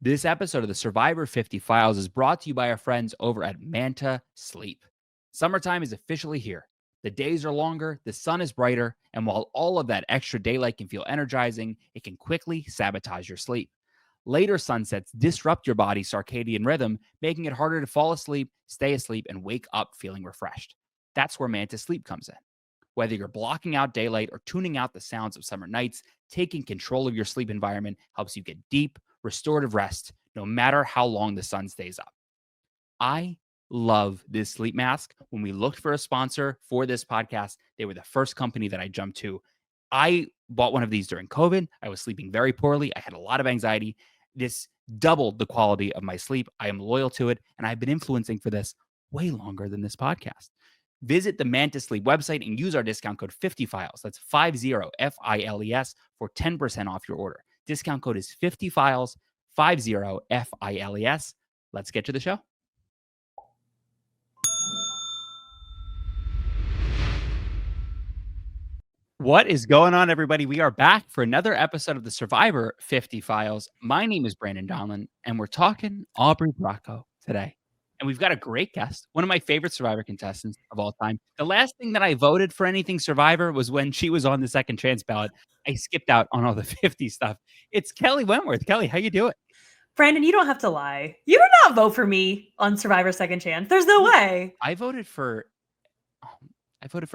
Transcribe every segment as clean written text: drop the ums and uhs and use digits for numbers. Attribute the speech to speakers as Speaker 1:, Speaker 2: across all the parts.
Speaker 1: This episode of the Survivor 50 Files is brought to you by our friends over at Manta Sleep. Summertime is officially here. The days are longer, the sun is brighter, and while all of that extra daylight can feel energizing, it can quickly sabotage your sleep. Later sunsets disrupt your body's circadian rhythm, making it harder to fall asleep, stay asleep, and wake up feeling refreshed. That's where Manta Sleep comes in. Whether you're blocking out daylight or tuning out the sounds of summer nights, taking control of your sleep environment helps you get deep, restorative rest, no matter how long the sun stays up. I love this sleep mask. When we looked for a sponsor for this podcast, they were the first company that I jumped to. I bought one of these during COVID. I was sleeping very poorly. I had a lot of anxiety. This doubled the quality of my sleep. I am loyal to it, and I've been influencing for this way longer than this podcast. Visit the Manta Sleep website and use our discount code 50files. That's 50 FILES for 10% off your order. Discount code is 50files, 50 FILES. Let's get to the show. What is going on, everybody? We are back for another episode of the Survivor 50 Files. My name is Brandon Donlon, and we're talking Aubry Bracco today. And we've got a great guest, one of my favorite Survivor contestants of all time. The last thing that I voted for anything Survivor was when she was on the second chance ballot. I skipped out on all the 50 stuff. It's Kelley Wentworth. Kelley, how you doing?
Speaker 2: Brandon, you don't have to lie. You did not vote for me on Survivor Second Chance. There's no way.
Speaker 1: I voted for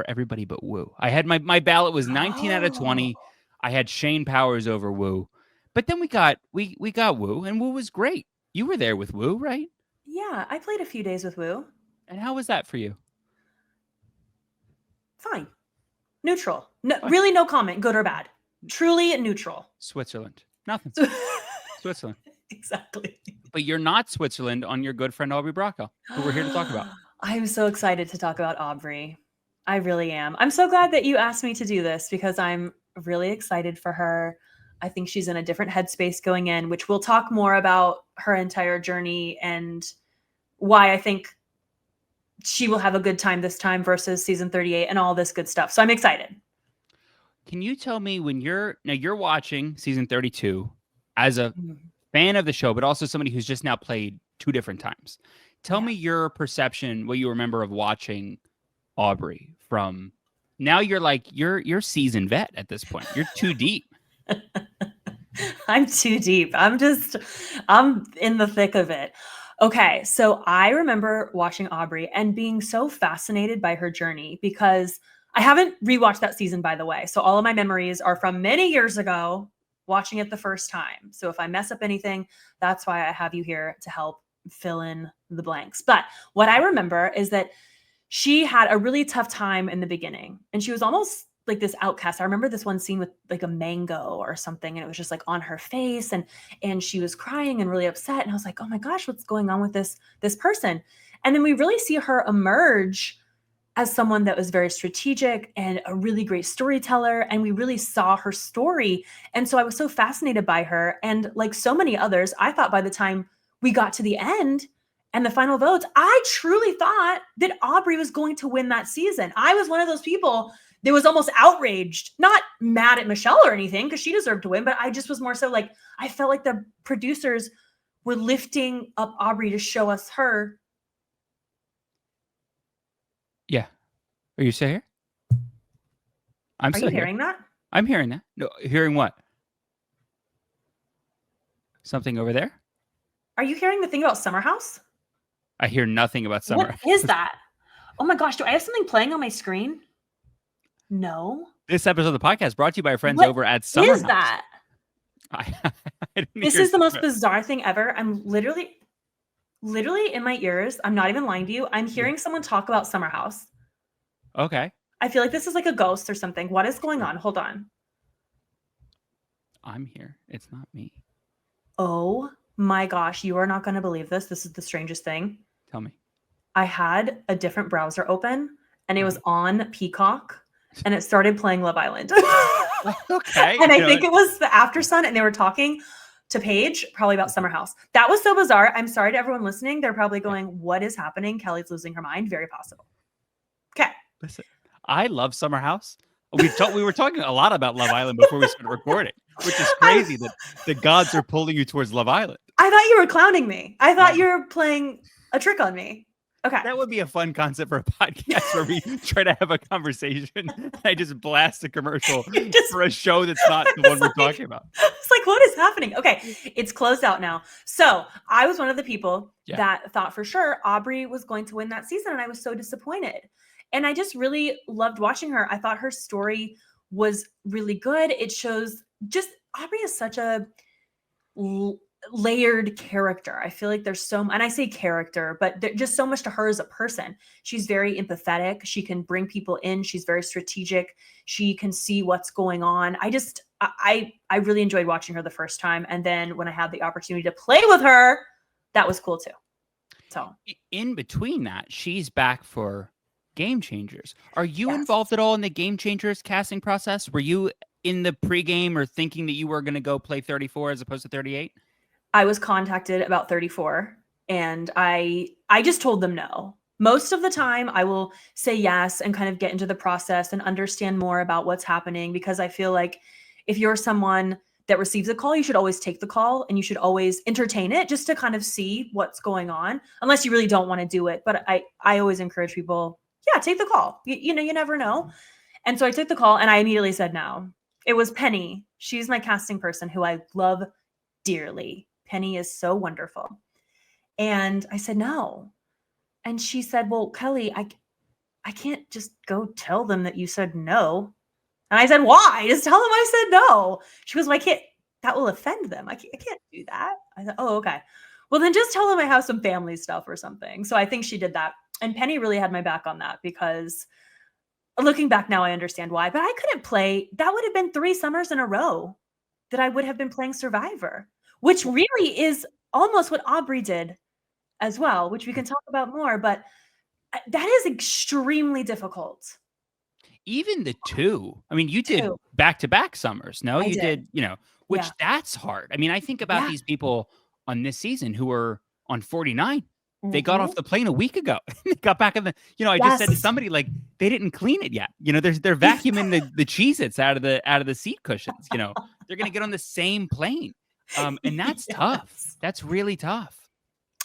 Speaker 1: everybody but Woo. I had my ballot was 19 out of 20. I had Shane Powers over Woo. But then we got Woo, and Woo was great. You were there with Woo, right?
Speaker 2: Yeah, I played a few days with Woo.
Speaker 1: And how was that for you?
Speaker 2: Fine. Neutral. No, really no comment, good or bad. Truly neutral.
Speaker 1: Switzerland. Nothing. Switzerland.
Speaker 2: Exactly.
Speaker 1: But you're not Switzerland on your good friend Aubry Bracco, who we're here to talk about.
Speaker 2: I'm so excited to talk about Aubry. I really am. I'm so glad that you asked me to do this because I'm really excited for her. I think she's in a different headspace going in, which we'll talk more about her entire journey and why I think she will have a good time this time versus season 38 and all this good stuff. So I'm excited.
Speaker 1: Can you tell me when you're watching season 32 as a fan of the show, but also somebody who's just now played 2 different times. Tell me your perception, what you remember of watching Aubry from now. You're seasoned vet at this point. You're too deep.
Speaker 2: I'm too deep. I'm in the thick of it. Okay. So I remember watching Aubry and being so fascinated by her journey because I haven't rewatched that season, by the way. So all of my memories are from many years ago, watching it the first time. So if I mess up anything, that's why I have you here to help fill in the blanks. But what I remember is that she had a really tough time in the beginning and she was almost like this outcast. I remember this one scene with like a mango or something, and it was just like on her face and she was crying and really upset. And I was like, oh my gosh, what's going on with this person? And then we really see her emerge as someone that was very strategic and a really great storyteller. And we really saw her story. And so I was so fascinated by her. And like so many others, I thought by the time we got to the end and the final votes, I truly thought that Aubry was going to win that season. I was one of those people that was almost outraged, not mad at Michelle or anything, because she deserved to win, but I just was more so like, I felt like the producers were lifting up Aubry to show us her.
Speaker 1: Yeah. Are you still here?
Speaker 2: Are you hearing that?
Speaker 1: I'm hearing that. No, hearing what? Something over there?
Speaker 2: Are you hearing the thing about Summer House?
Speaker 1: I hear nothing about Summer House.
Speaker 2: What is that? Oh my gosh, do I have something playing on my screen? No.
Speaker 1: This episode of the podcast brought to you by our friends over at Summer House.
Speaker 2: What is that? This is the most bizarre thing ever. I'm literally in my ears. I'm not even lying to you. I'm hearing someone talk about Summer House.
Speaker 1: Okay.
Speaker 2: I feel like this is like a ghost or something. What is going on? Hold on.
Speaker 1: I'm here. It's not me.
Speaker 2: Oh my gosh. You are not going to believe this. This is the strangest thing.
Speaker 1: Tell me.
Speaker 2: I had a different browser open and it was on Peacock and it started playing Love Island.
Speaker 1: Okay.
Speaker 2: And I think it was the After Sun and they were talking to Paige probably about Summer House. That was so bizarre. I'm sorry to everyone listening. They're probably going, what is happening? Kelley's losing her mind. Very possible. Okay.
Speaker 1: Listen, I love Summer House. We were talking a lot about Love Island before we started recording, which is crazy that the gods are pulling you towards Love Island.
Speaker 2: I thought you were clowning me. I thought you were playing a trick on me. Okay.
Speaker 1: That would be a fun concept for a podcast where we try to have a conversation. I just blast a commercial for a show that's not the one we're talking about.
Speaker 2: It's like, what is happening? Okay, it's closed out now. So I was one of the people that thought for sure Aubry was going to win that season, and I was so disappointed. And I just really loved watching her. I thought her story was really good. It shows just Aubry is such a layered character. I feel like there's and I say character, but there's just so much to her as a person. She's very empathetic. She can bring people in. She's very strategic. She can see what's going on. I really enjoyed watching her the first time. And then when I had the opportunity to play with her, that was cool too. So
Speaker 1: in between that, she's back for Game Changers. Are you involved at all in the Game Changers casting process? Were you in the pregame or thinking that you were going to go play 34 as opposed to 38?
Speaker 2: I was contacted about 34 and I just told them no. Most of the time I will say yes and kind of get into the process and understand more about what's happening, because I feel like if you're someone that receives a call, you should always take the call and you should always entertain it just to kind of see what's going on, unless you really don't want to do it. But I always encourage people, take the call. You never know. And so I took the call and I immediately said no. It was Penny. She's my casting person who I love dearly. Penny is so wonderful. And I said no. And she said, well, Kelley, I can't just go tell them that you said no. And I said, why? Just tell them I said no. She goes, well, that will offend them. I can't do that. I said, oh, okay. Well, then just tell them I have some family stuff or something. So I think she did that. And Penny really had my back on that, because looking back now, I understand why, but I couldn't play. That would have been 3 summers in a row that I would have been playing Survivor, which really is almost what Aubry did as well, which we can talk about more, but that is extremely difficult.
Speaker 1: Even the 2, I mean, you did back-to-back summers. No, you did, which that's hard. I mean, I think about these people on this season who were on 49. They got off the plane a week ago. They got back in the, I just said to somebody, like, they didn't clean it yet. They're vacuuming the Cheez-Its out of the seat cushions. They're going to get on the same plane. And that's tough. That's really tough.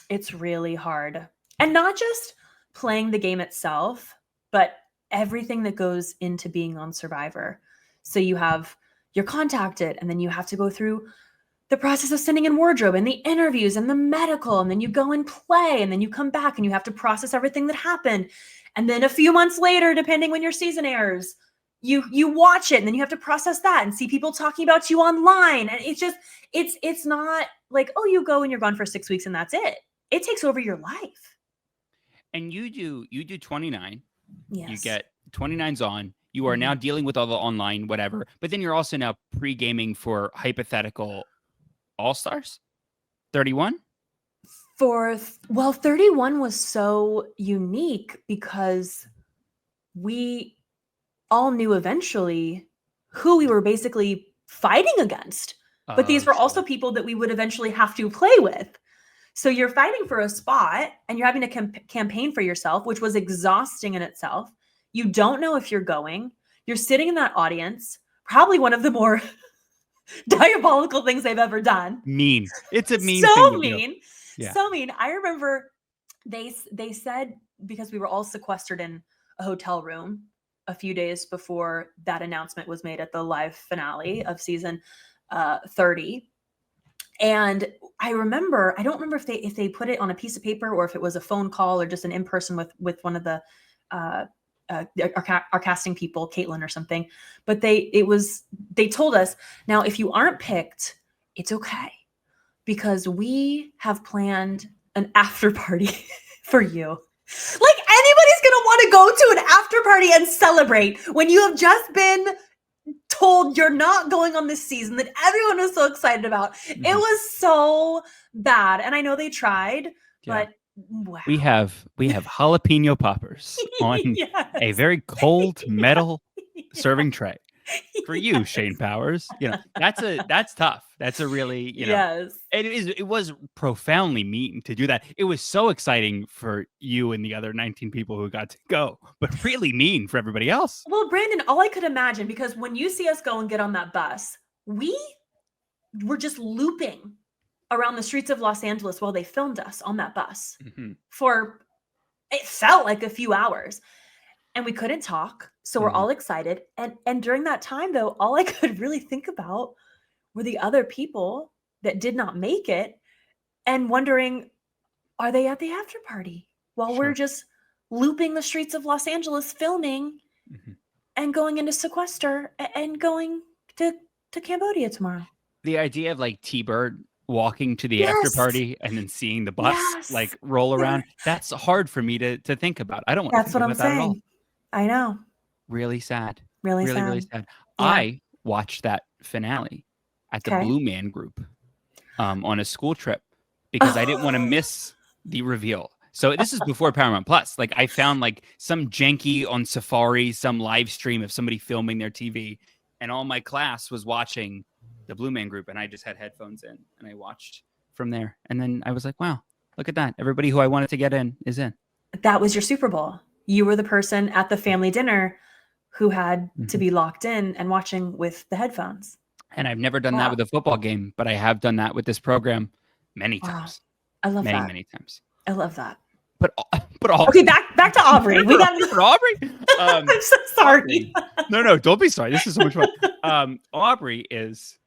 Speaker 2: It's really hard. And not just playing the game itself, but everything that goes into being on Survivor. So you're contacted, and then you have to go through the process of sending in wardrobe and the interviews and the medical, and then you go and play, and then you come back and you have to process everything that happened. And then a few months later, depending when your season airs, you watch it, and then you have to process that and see people talking about you online. And it's just, it's not like, oh, you go and you're gone for 6 weeks and that's it. It takes over your life.
Speaker 1: And you do 29.
Speaker 2: Yes.
Speaker 1: You get 29's on. You are now dealing with all the online, whatever, but then you're also now pre-gaming for hypothetical All-Stars? 31?
Speaker 2: 31 was so unique because we all knew eventually who we were basically fighting against. But these were also people that we would eventually have to play with. So you're fighting for a spot and you're having to campaign for yourself, which was exhausting in itself. You don't know if you're going. You're sitting in that audience, probably one of the more diabolical things they've ever done.
Speaker 1: Mean. It's a mean
Speaker 2: so
Speaker 1: thing.
Speaker 2: Mean. Yeah. So mean. I remember they said, because we were all sequestered in a hotel room a few days before that announcement was made at the live finale of season 30. And I don't remember if they put it on a piece of paper or if it was a phone call or just an in-person with one of the our casting people, Caitlin or something. But they told us, now if you aren't picked, it's okay, because we have planned an after party for you. Like, anybody's gonna want to go to an after party and celebrate when you have just been told you're not going on this season that everyone was so excited about. Mm-hmm. It was so bad. And I know they tried, but wow.
Speaker 1: We have jalapeno poppers on a very cold metal serving tray for you, Shane Powers. That's tough. That's a really,
Speaker 2: yes.
Speaker 1: It was profoundly mean to do that. It was so exciting for you and the other 19 people who got to go, but really mean for everybody else.
Speaker 2: Well, Brandon, all I could imagine, because when you see us go and get on that bus, we were just looping around the streets of Los Angeles while they filmed us on that bus
Speaker 1: Mhm.
Speaker 2: for, it felt like a few hours, and we couldn't talk. So we're
Speaker 1: Mhm.
Speaker 2: all excited. And during that time though, all I could really think about were the other people that did not make it and wondering, are they at the after party while we're
Speaker 1: Sure.
Speaker 2: just looping the streets of Los Angeles filming
Speaker 1: Mhm.
Speaker 2: and going into sequester and going to Cambodia tomorrow?
Speaker 1: The idea of, like, T-Bird walking to the after
Speaker 2: Yes.
Speaker 1: party and then seeing the bus,
Speaker 2: Yes.
Speaker 1: like, roll around,
Speaker 2: Yes.
Speaker 1: that's hard for me to think about. I don't wanna
Speaker 2: That's
Speaker 1: think
Speaker 2: what I'm
Speaker 1: about that at all.
Speaker 2: saying. I know.
Speaker 1: Really sad.
Speaker 2: Really
Speaker 1: Really, really
Speaker 2: sad.
Speaker 1: sad.
Speaker 2: Yeah.
Speaker 1: I watched that finale at the
Speaker 2: Okay.
Speaker 1: Blue Man Group, on a school trip because I didn't wanna miss the reveal. So this is before Paramount Plus. Like, I found, like, some janky on Safari, some live stream of somebody filming their TV, and all my class was watching the Blue Man Group, and I just had headphones in, and I watched from there. And then I was like, "Wow, look at that. Everybody who I wanted to get in is in."
Speaker 2: That was your Super Bowl. You were the person at the family dinner who had to
Speaker 1: Mhm.
Speaker 2: be locked in and watching with the headphones.
Speaker 1: And I've never done that
Speaker 2: Wow.
Speaker 1: with a football game, but I have done that with this program many
Speaker 2: Wow.
Speaker 1: times.
Speaker 2: I love
Speaker 1: Many,
Speaker 2: that.
Speaker 1: many times.
Speaker 2: I love that.
Speaker 1: But but all
Speaker 2: Okay, back to Aubry. We got
Speaker 1: for Aubry?
Speaker 2: I'm so sorry.
Speaker 1: Aubry. No, don't be sorry. This is so much fun. Aubry is,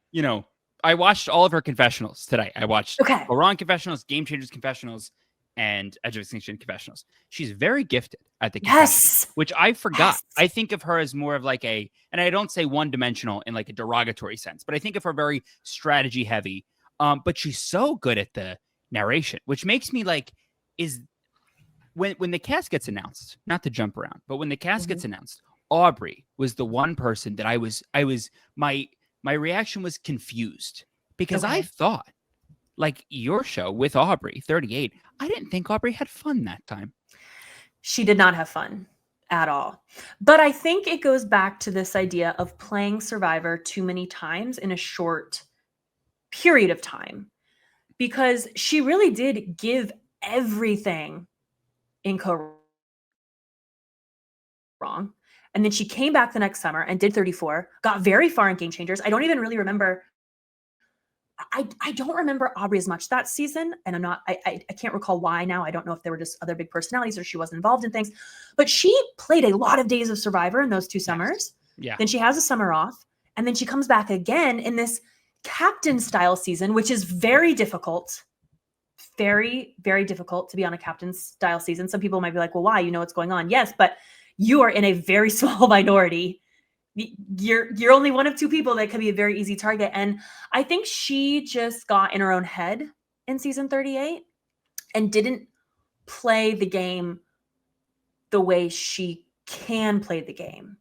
Speaker 1: I watched all of her confessionals today. I watched
Speaker 2: Okay.
Speaker 1: Kaoh Rong confessionals, Game Changers confessionals, and Edge of Extinction confessionals. She's very gifted at the confessionals,
Speaker 2: Yes.
Speaker 1: which I forgot.
Speaker 2: Yes.
Speaker 1: I think of her as more of like and I don't say one-dimensional in like a derogatory sense, but I think of her very strategy heavy. But she's so good at the narration, which makes me like, is when the cast gets announced, not to jump around, but when the cast gets announced, Aubry was the one person that I was my reaction was confused because I
Speaker 2: Okay.
Speaker 1: thought, like your show with Aubry 38, I didn't think Aubry had fun that time.
Speaker 2: She did not have fun at all. But I think it goes back to this idea of playing Survivor too many times in a short period of time, because she really did give everything in Kaoh Rong. And then she came back the next summer and did 34, got very far in Game Changers. I don't even really remember. I don't remember Aubry as much that season. And I can't recall why now. I don't know if there were just other big personalities or she wasn't involved in things. But she played a lot of days of Survivor in those 2 summers.
Speaker 1: Yeah.
Speaker 2: Then she has a summer off. And then she comes back again in this captain style season, which is very difficult. Very, very difficult to be on a captain style season. Some people might be like, well, why? You know what's going on. Yes, but you are in a very small minority. You're only one of 2 people that could be a very easy target. And I think she just got in her own head in season 38 and didn't play the game the way she can play the game.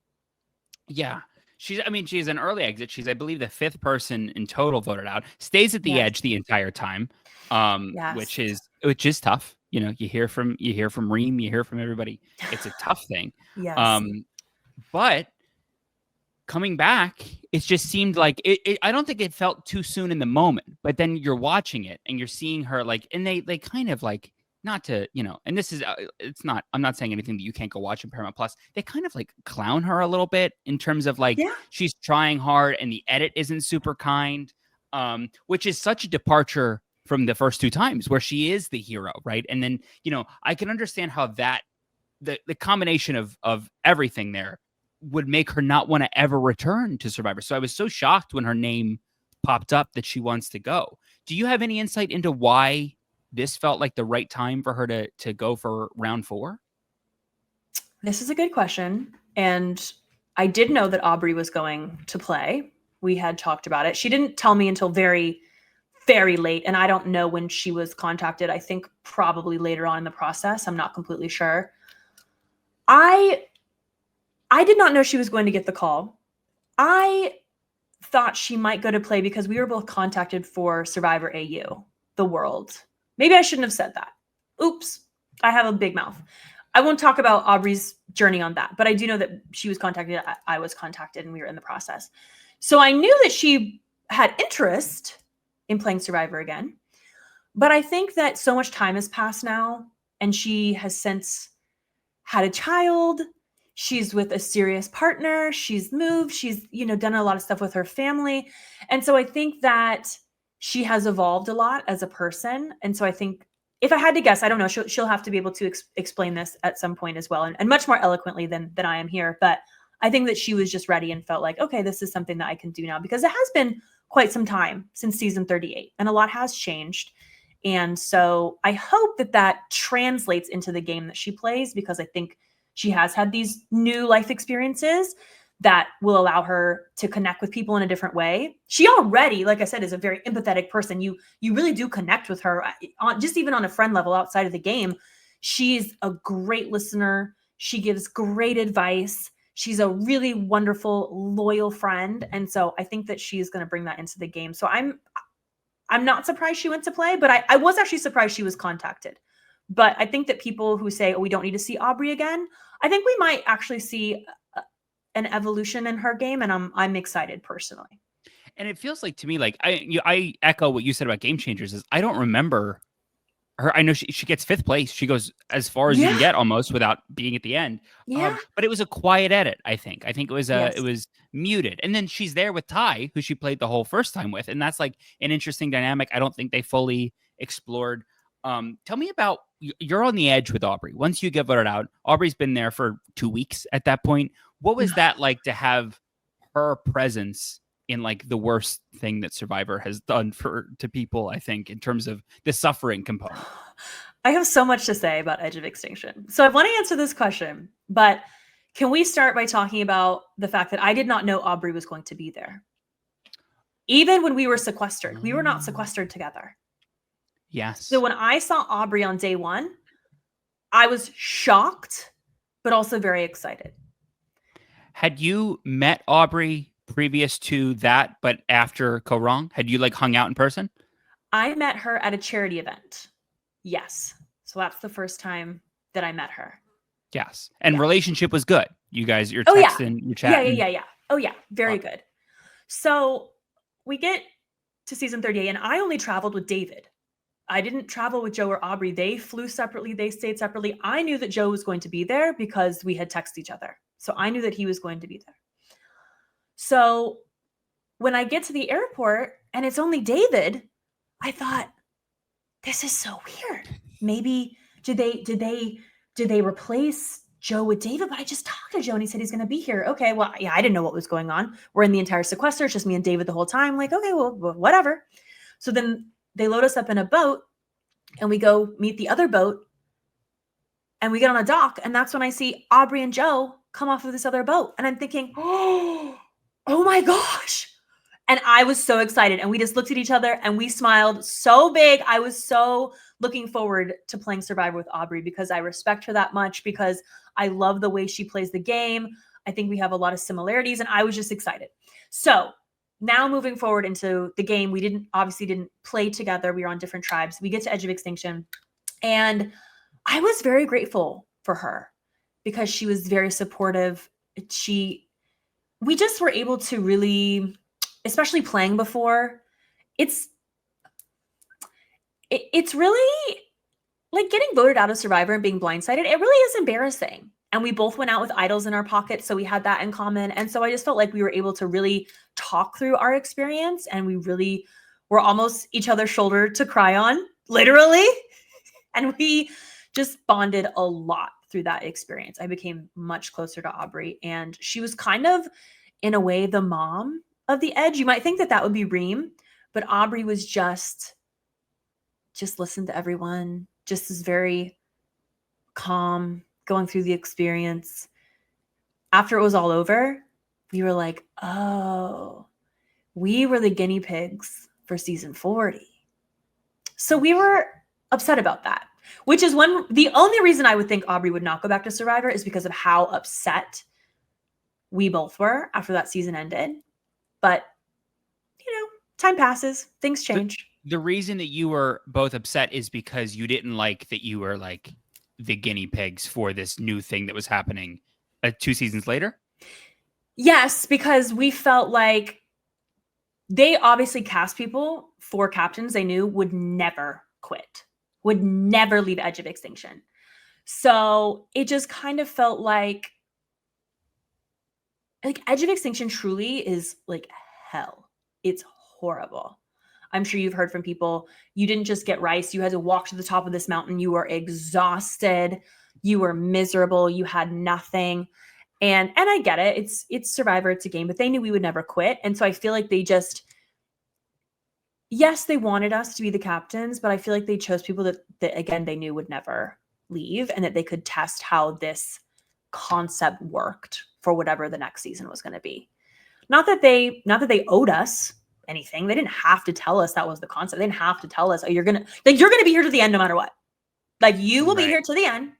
Speaker 1: Yeah. She's an early exit. She's, I believe, the 5th person in total voted out. Stays at the
Speaker 2: Yes.
Speaker 1: edge the entire time.
Speaker 2: Yes.
Speaker 1: Which is tough. You hear from Reem, you hear from everybody. It's a tough thing.
Speaker 2: Yes.
Speaker 1: But coming back, it just seemed like I don't think it felt too soon in the moment, but then you're watching it and you're seeing her like, and they kind of like, not to, and this is, I'm not saying anything that you can't go watch in Paramount Plus. They kind of like clown her a little bit in terms of like,
Speaker 2: Yeah.
Speaker 1: she's trying hard and the edit isn't super kind, which is such a departure from the first 2 times where she is the hero. Right. And then, I can understand how that, the combination of everything there would make her not want to ever return to Survivor. So I was so shocked when her name popped up that she wants to go. Do you have any insight into why this felt like the right time for her to go for round 4?
Speaker 2: This is a good question. And I did know that Aubry was going to play. We had talked about it. She didn't tell me until very, very late. And I don't know when she was contacted. I think probably later on in the process. I'm not completely sure. I did not know she was going to get the call. I thought she might go to play because we were both contacted for Survivor AU, the world. Maybe I shouldn't have said that. Oops. I have a big mouth. I won't talk about Aubry's journey on that, but I do know that she was contacted. I was contacted and we were in the process. So I knew that she had interest in playing Survivor again. But I think that so much time has passed now and she has since had a child. She's with a serious partner. She's moved. She's, done a lot of stuff with her family. And so I think that she has evolved a lot as a person. And so I think if I had to guess, I don't know, she'll have to be able to explain this at some point as well, and much more eloquently than I am here. But I think that she was just ready and felt like, okay, this is something that I can do now, because it has been quite some time since season 38 and a lot has changed. And so I hope that that translates into the game that she plays, because I think she has had these new life experiences that will allow her to connect with people in a different way. She already, like I said, is a very empathetic person. You really do connect with her, just even on a friend level outside of the game. She's a great listener. She gives great advice. She's a really wonderful, loyal friend. And so I think that she's going to bring that into the game. So I'm not surprised she went to play, but I was actually surprised she was contacted. But I think that people who say, oh, we don't need to see Aubry again, I think we might actually see an evolution in her game, and I'm excited personally.
Speaker 1: And it feels like to me, like I echo what you said about Game Changers. Is I don't remember her. I know she gets 5th place. She goes as far as you can get almost without being at the end.
Speaker 2: Yeah.
Speaker 1: But it was a quiet edit. I think it was
Speaker 2: Yes.
Speaker 1: it was muted, and then she's there with Ty, who she played the whole first time with, and that's like an interesting dynamic. I don't think they fully explored. Tell me about, you're on the edge with Aubry. Once you get voted out, Aubrey's been there for 2 weeks at that point. What was that like to have her presence in like the worst thing that Survivor has done to people, I think, in terms of the suffering component?
Speaker 2: I have so much to say about Edge of Extinction. So I want to answer this question, but can we start by talking about the fact that I did not know Aubry was going to be there? Even when we were sequestered, we were not sequestered together.
Speaker 1: Yes.
Speaker 2: So when I saw Aubry on day 1, I was shocked, but also very excited.
Speaker 1: Had you met Aubry previous to that, but after Kaoh Rong? Had you like hung out in person?
Speaker 2: I met her at a charity event. Yes. So that's the first time that I met her.
Speaker 1: Yes. And relationship was good. You guys, you're
Speaker 2: Oh,
Speaker 1: texting, you're chatting.
Speaker 2: Yeah. Oh, yeah. Very good. So we get to season 38, and I only traveled with David. I didn't travel with Joe or Aubry. They flew separately. They stayed separately. I knew that Joe was going to be there because we had texted each other. So I knew that he was going to be there. So when I get to the airport and it's only David, I thought, this is so weird. Maybe did they replace Joe with David? But I just talked to Joe and he said he's going to be here. Okay, well, yeah, I didn't know what was going on. We're in the entire sequester. It's just me and David the whole time. Like, okay, well, whatever. So then they load us up in a boat and we go meet the other boat and we get on a dock. And that's when I see Aubry and Joe come off of this other boat. And I'm thinking, oh my gosh. And I was so excited. And we just looked at each other and we smiled so big. I was so looking forward to playing Survivor with Aubry because I respect her that much, because I love the way she plays the game. I think we have a lot of similarities and I was just excited. So now moving forward into the game, we obviously didn't play together. We were on different tribes. We get to Edge of Extinction. And I was very grateful for her because she was very supportive. We just were able to really, especially playing before, it's really like getting voted out of Survivor and being blindsided. It really is embarrassing. And we both went out with idols in our pockets, so we had that in common. And so I just felt like we were able to really talk through our experience, and we really were almost each other's shoulder to cry on, literally. And we just bonded a lot through that experience. I became much closer to Aubry, and she was kind of, in a way, the mom of the Edge. You might think that would be Reem, but Aubry was just listen to everyone, just is very calm, going through the experience. After it was all over, we were like, oh, we were the guinea pigs for season 40. So we were upset about that, which is the only reason I would think Aubry would not go back to Survivor is because of how upset we both were after that season ended. But, time passes, things change.
Speaker 1: The reason that you were both upset is because you didn't like that you were like the guinea pigs for this new thing that was happening 2 seasons later?
Speaker 2: Yes, because we felt like they obviously cast people for captains they knew would never quit, would never leave Edge of Extinction. So it just kind of felt like Edge of Extinction truly is like hell. It's horrible. I'm sure you've heard from people, you didn't just get rice. You had to walk to the top of this mountain. You were exhausted. You were miserable. You had nothing. And I get it. It's Survivor. It's a game, but they knew we would never quit. And so I feel like they just, yes, they wanted us to be the captains, but I feel like they chose people that again, they knew would never leave and that they could test how this concept worked for whatever the next season was going to be. Not that they owed us anything. They didn't have to tell us that was the concept. They didn't have to tell us, oh, you're going to be here to the end no matter what. Like you will be here to the end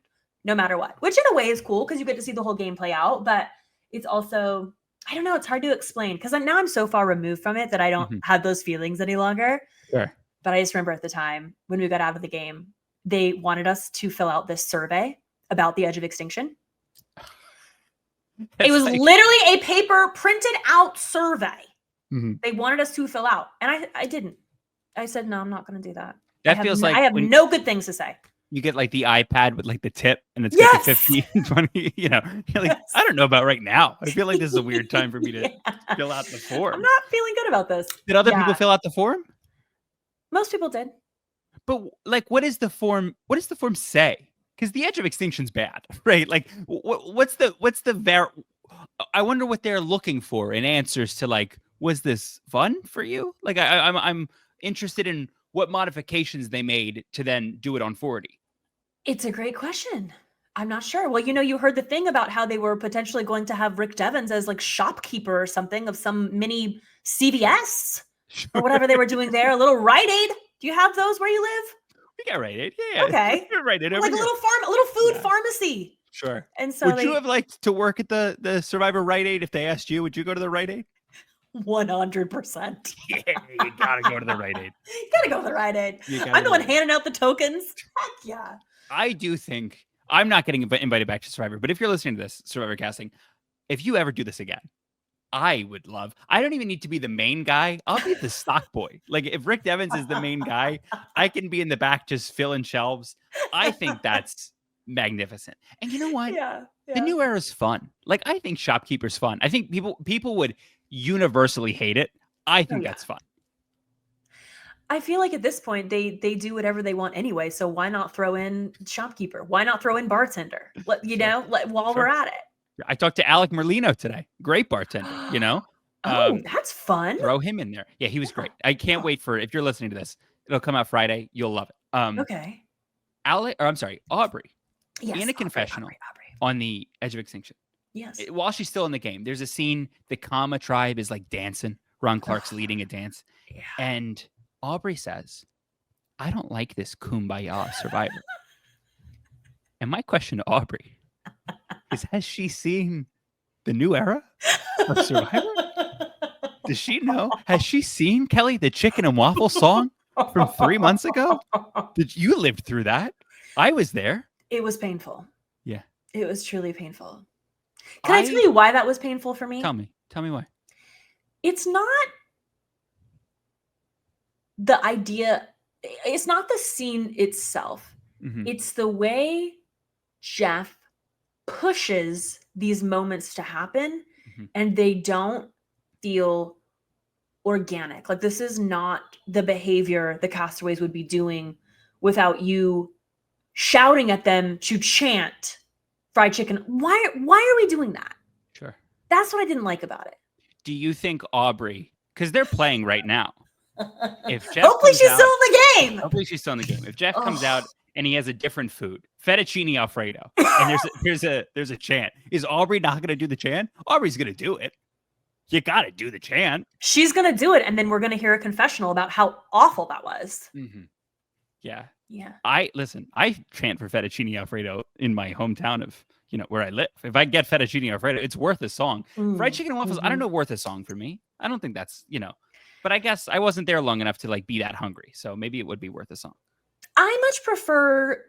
Speaker 2: no matter what, which in a way is cool because you get to see the whole game play out. But it's also, I don't know, it's hard to explain because now I'm so far removed from it that I don't have those feelings any longer.
Speaker 1: Sure.
Speaker 2: But I just remember at the time when we got out of the game, they wanted us to fill out this survey about the edge of extinction. It was literally a paper printed out survey. They wanted us to fill out. And I didn't. I said, no, I'm not going to do that.
Speaker 1: Feels like
Speaker 2: I have no good things to say.
Speaker 1: You get like the iPad with like the tip and it's got the 15, 20, you're like, I don't know about right now. I feel like this is a weird time for me to fill out the form.
Speaker 2: I'm not feeling good about this.
Speaker 1: Did other people fill out the form?
Speaker 2: Most people did.
Speaker 1: But like, what does the form say? Because the edge of extinction's bad, right? Like I wonder what they're looking for in answers to like, was this fun for you? Like I'm interested in what modifications they made to then do it on 40.
Speaker 2: It's a great question. I'm not sure. Well, you heard the thing about how they were potentially going to have Rick Devens as like shopkeeper or something of some mini CVS or whatever they were doing there. A little Rite Aid. Do you have those where you live?
Speaker 1: We got Rite Aid. Yeah.
Speaker 2: Okay.
Speaker 1: Rite Aid.
Speaker 2: Like a little food pharmacy.
Speaker 1: Sure.
Speaker 2: And so
Speaker 1: would you have liked to work at the Survivor Rite Aid if they asked you? Would you go to the Rite Aid?
Speaker 2: 100%.
Speaker 1: Yeah, you gotta go to the Rite Aid.
Speaker 2: You gotta go to the Rite Aid. I'm the one handing out the tokens. Heck yeah.
Speaker 1: I do think I'm not getting invited back to Survivor, but if you're listening to this Survivor casting, if you ever do this again, I would love. I don't even need to be the main guy. I'll be the stock boy. Like if Rick Devens is the main guy, I can be in the back just filling shelves. I think that's magnificent. And you know what?
Speaker 2: Yeah.
Speaker 1: The new era is fun. Like I think shopkeeper's fun. I think people would universally hate it. I think that's fun.
Speaker 2: I feel like at this point they do whatever they want anyway. So why not throw in shopkeeper? Why not throw in bartender? While we're at it.
Speaker 1: I talked to Alec Merlino today. Great bartender,
Speaker 2: that's fun.
Speaker 1: Throw him in there. Yeah, he was great. I can't wait for if you're listening to this. It'll come out Friday. You'll love it.
Speaker 2: Okay.
Speaker 1: Aubry.
Speaker 2: Yes,
Speaker 1: in a confessional on the edge of extinction.
Speaker 2: Yes.
Speaker 1: While she's still in the game, there's a scene, the Kama tribe is like dancing. Ron Clark's leading a dance.
Speaker 2: Yeah.
Speaker 1: And Aubry says, I don't like this kumbaya Survivor. And my question to Aubry is, has she seen the new era of Survivor? Does she know? Has she seen, Kelley, the chicken and waffle song from 3 months ago? Did you lived through that? I was there.
Speaker 2: It was painful.
Speaker 1: Yeah.
Speaker 2: It was truly painful. Can I tell you why that was painful for me?
Speaker 1: Tell me why.
Speaker 2: It's not the idea. It's not the scene itself.
Speaker 1: Mm-hmm.
Speaker 2: It's the way Jeff pushes these moments to happen and they don't feel organic. Like this is not the behavior the castaways would be doing without you shouting at them to chant fried chicken. Why are we doing that?
Speaker 1: Sure.
Speaker 2: That's what I didn't like about it.
Speaker 1: Do you think Aubry, because they're playing right now. If Jeff
Speaker 2: hopefully she's still in the game.
Speaker 1: Hopefully she's still in the game. If Jeff comes out and he has a different food, fettuccine Alfredo, and there's a chant, is Aubry not going to do the chant? Aubrey's going to do it. You got to do the chant.
Speaker 2: She's going to do it, and then we're going to hear a confessional about how awful that was.
Speaker 1: Mm-hmm. Yeah.
Speaker 2: Yeah.
Speaker 1: I chant for fettuccine Alfredo in my hometown of, where I live. If I get fettuccine Alfredo, it's worth a song. Fried chicken and waffles, I don't know, worth a song for me. I don't think that's, but I guess I wasn't there long enough to like be that hungry. So maybe it would be worth a song.
Speaker 2: I much prefer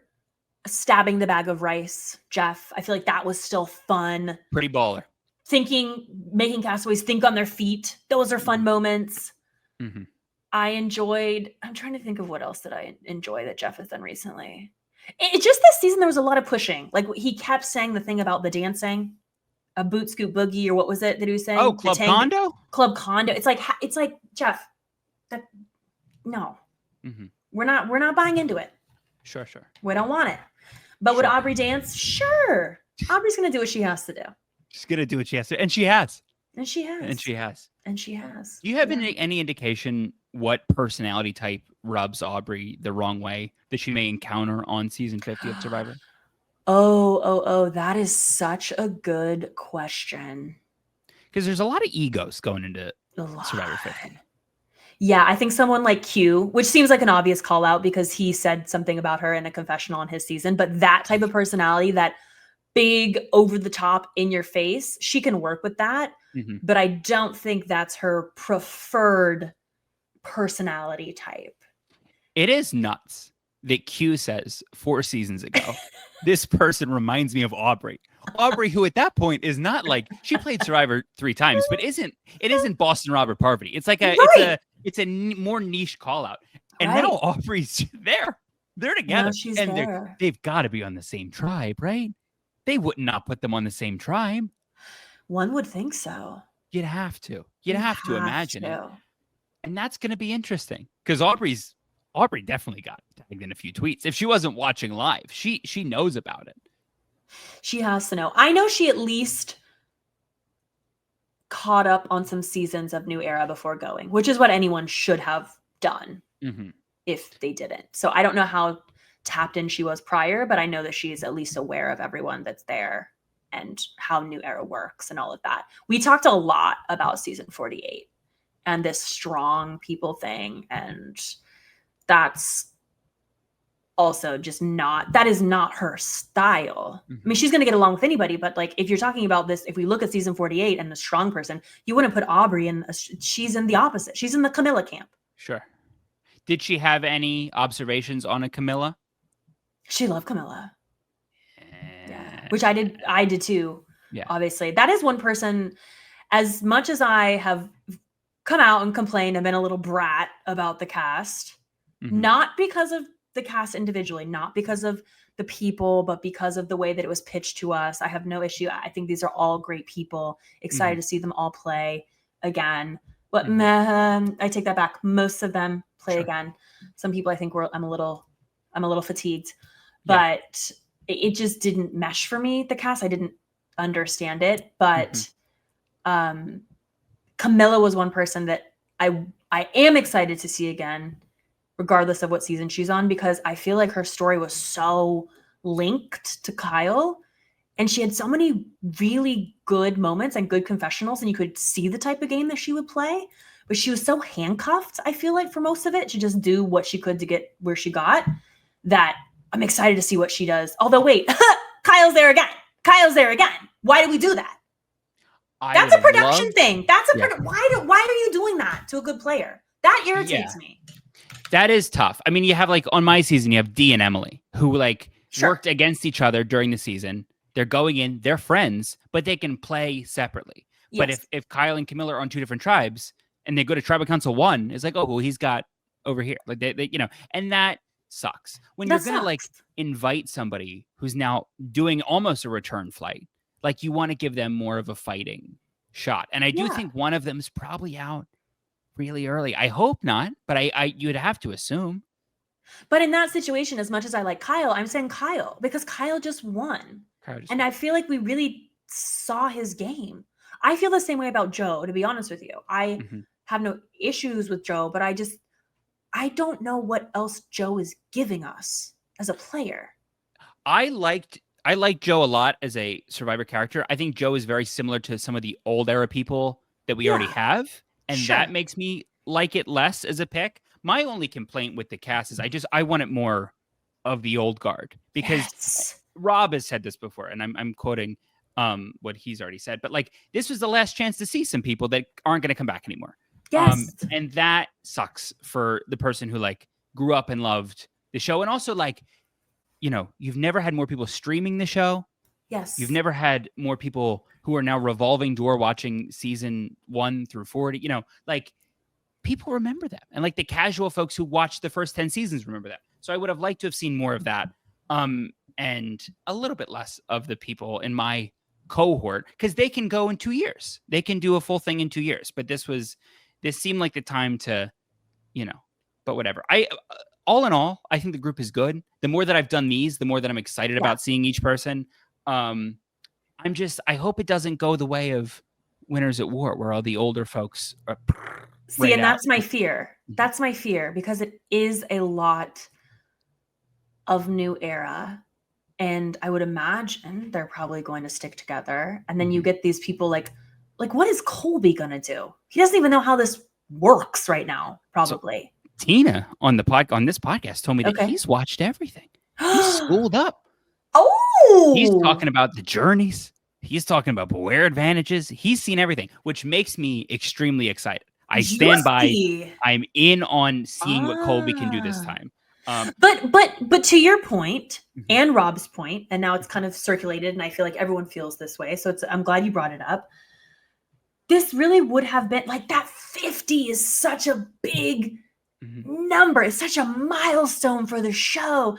Speaker 2: stabbing the bag of rice, Jeff. I feel like that was still fun.
Speaker 1: Pretty baller.
Speaker 2: Making castaways think on their feet. Those are fun moments.
Speaker 1: Mm-hmm.
Speaker 2: I'm trying to think of what else did I enjoy that Jeff has done recently. It's just this season, there was a lot of pushing. Like he kept saying the thing about the dancing, a boot scoot boogie, or what was it that he was saying?
Speaker 1: Oh, Club Condo?
Speaker 2: Club Condo. It's like, Jeff, No,
Speaker 1: Mm-hmm.
Speaker 2: we're not buying into it.
Speaker 1: Sure.
Speaker 2: We don't want it. But would
Speaker 1: Sure.
Speaker 2: Aubry dance? Sure. Aubrey's going to do what she has to do.
Speaker 1: She's gonna do what she has to, and she has.
Speaker 2: And she has.
Speaker 1: And she has.
Speaker 2: And she has.
Speaker 1: Do you have any indication what personality type rubs Aubry the wrong way that she may encounter on season 50 of Survivor?
Speaker 2: Oh, that is such a good question.
Speaker 1: Because there's a lot of egos going into Survivor 50.
Speaker 2: Yeah, I think someone like Q, which seems like an obvious call out because he said something about her in a confessional on his season, but that type of personality, that big, over the top, in your face, she can work with that.
Speaker 1: Mm-hmm.
Speaker 2: But I don't think that's her preferred personality type.
Speaker 1: It is nuts that Q says 4 seasons ago, this person reminds me of Aubry. Aubry, who at that point is not like, she played Survivor 3 times, but it isn't Boston Robert Parvati. It's like it's a more niche call out. And now Aubrey's there. They're together. And they've got to be on the same tribe, right? They would not put them on the same tribe.
Speaker 2: One would think so.
Speaker 1: You'd have to. You'd have to imagine it. And that's going to be interesting because Aubry definitely got tagged in a few tweets. If she wasn't watching live, she knows about it.
Speaker 2: She has to know. I know she at least caught up on some seasons of New Era before going, which is what anyone should have done if they didn't. So I don't know how tapped in she was prior, but I know that she's at least aware of everyone that's there and how New Era works and all of that. We talked a lot about season 48 and this strong people thing, and that's also just that is not her style. I mean, she's going to get along with anybody, but like if you're talking about this, if we look at season 48 and the strong person, you wouldn't put Aubry in. She's in the opposite. She's in the Camilla camp.
Speaker 1: Sure. Did she have any observations on a Camilla?
Speaker 2: She loved Camilla. Yeah, which I did too. Yeah, obviously that is one person. As much as I have come out and complained and been a little brat about the cast, not because of the cast individually, not because of the people, but because of the way that it was pitched to us. I have no issue. I think these are all great people. Excited to see them all play again. But I take that back. Most of them play again. Some people, I think I'm a little fatigued, but it just didn't mesh for me. The cast, I didn't understand it. But Camilla was one person that I am excited to see again, regardless of what season she's on, because I feel like her story was so linked to Kyle, and she had so many really good moments and good confessionals, and you could see the type of game that she would play, but she was so handcuffed, I feel like, for most of it, to just do what she could to get where she got, that I'm excited to see what she does. Although, wait, Kyle's there again. Why do we do that? That's a production thing. That's why are you doing that to a good player? That irritates me.
Speaker 1: That is tough. I mean, you have like on my season, you have Dee and Emily who like worked against each other during the season. They're going in, they're friends, but they can play separately. Yes. But if Kyle and Camilla are on 2 different tribes and they go to Tribal Council 1, it's like, oh, well, he's got over here. Like they and that sucks. When you're going to like invite somebody who's now doing almost a return flight, like you want to give them more of a fighting shot. And I do think one of them is probably out really early. I hope not, but you'd have to assume.
Speaker 2: But in that situation, as much as I like Kyle, I'm saying Kyle because Kyle just won. I feel like we really saw his game. I feel the same way about Joe, to be honest with you. I have no issues with Joe, but I don't know what else Joe is giving us as a player.
Speaker 1: I like Joe a lot as a Survivor character. I think Joe is very similar to some of the old era people that we already have. And that makes me like it less as a pick. My only complaint with the cast is I want it more of the old guard, because Rob has said this before, and I'm quoting what he's already said, but like this was the last chance to see some people that aren't going to come back anymore. Yes. And that sucks for the person who like grew up and loved the show. And also like, you've never had more people streaming the show.
Speaker 2: Yes.
Speaker 1: You've never had more people who are now revolving door watching season 1 through 40, like people remember them. And like the casual folks who watched the first 10 seasons remember that. So I would have liked to have seen more of that. And a little bit less of the people in my cohort, because they can go in 2 years. They can do a full thing in 2 years. But this seemed like the time to, but whatever. All in all, I think the group is good. The more that I've done these, the more that I'm excited about seeing each person. I hope it doesn't go the way of Winners at War, where all the older folks are
Speaker 2: See, and that's my fear. That's my fear, because it is a lot of new era. And I would imagine they're probably going to stick together. And then you get these people like what is Colby going to do? He doesn't even know how this works right now, probably.
Speaker 1: So, Tina on this podcast told me that he's watched everything. He's schooled up.
Speaker 2: Oh!
Speaker 1: He's talking about the journeys. He's talking about beware advantages. He's seen everything, which makes me extremely excited. I stand by. I'm in on seeing what Colby can do this time.
Speaker 2: But to your point and Rob's point, and now it's kind of circulated, and I feel like everyone feels this way. So I'm glad you brought it up. This really would have been like that 50 is such a big number. It's such a milestone for the show.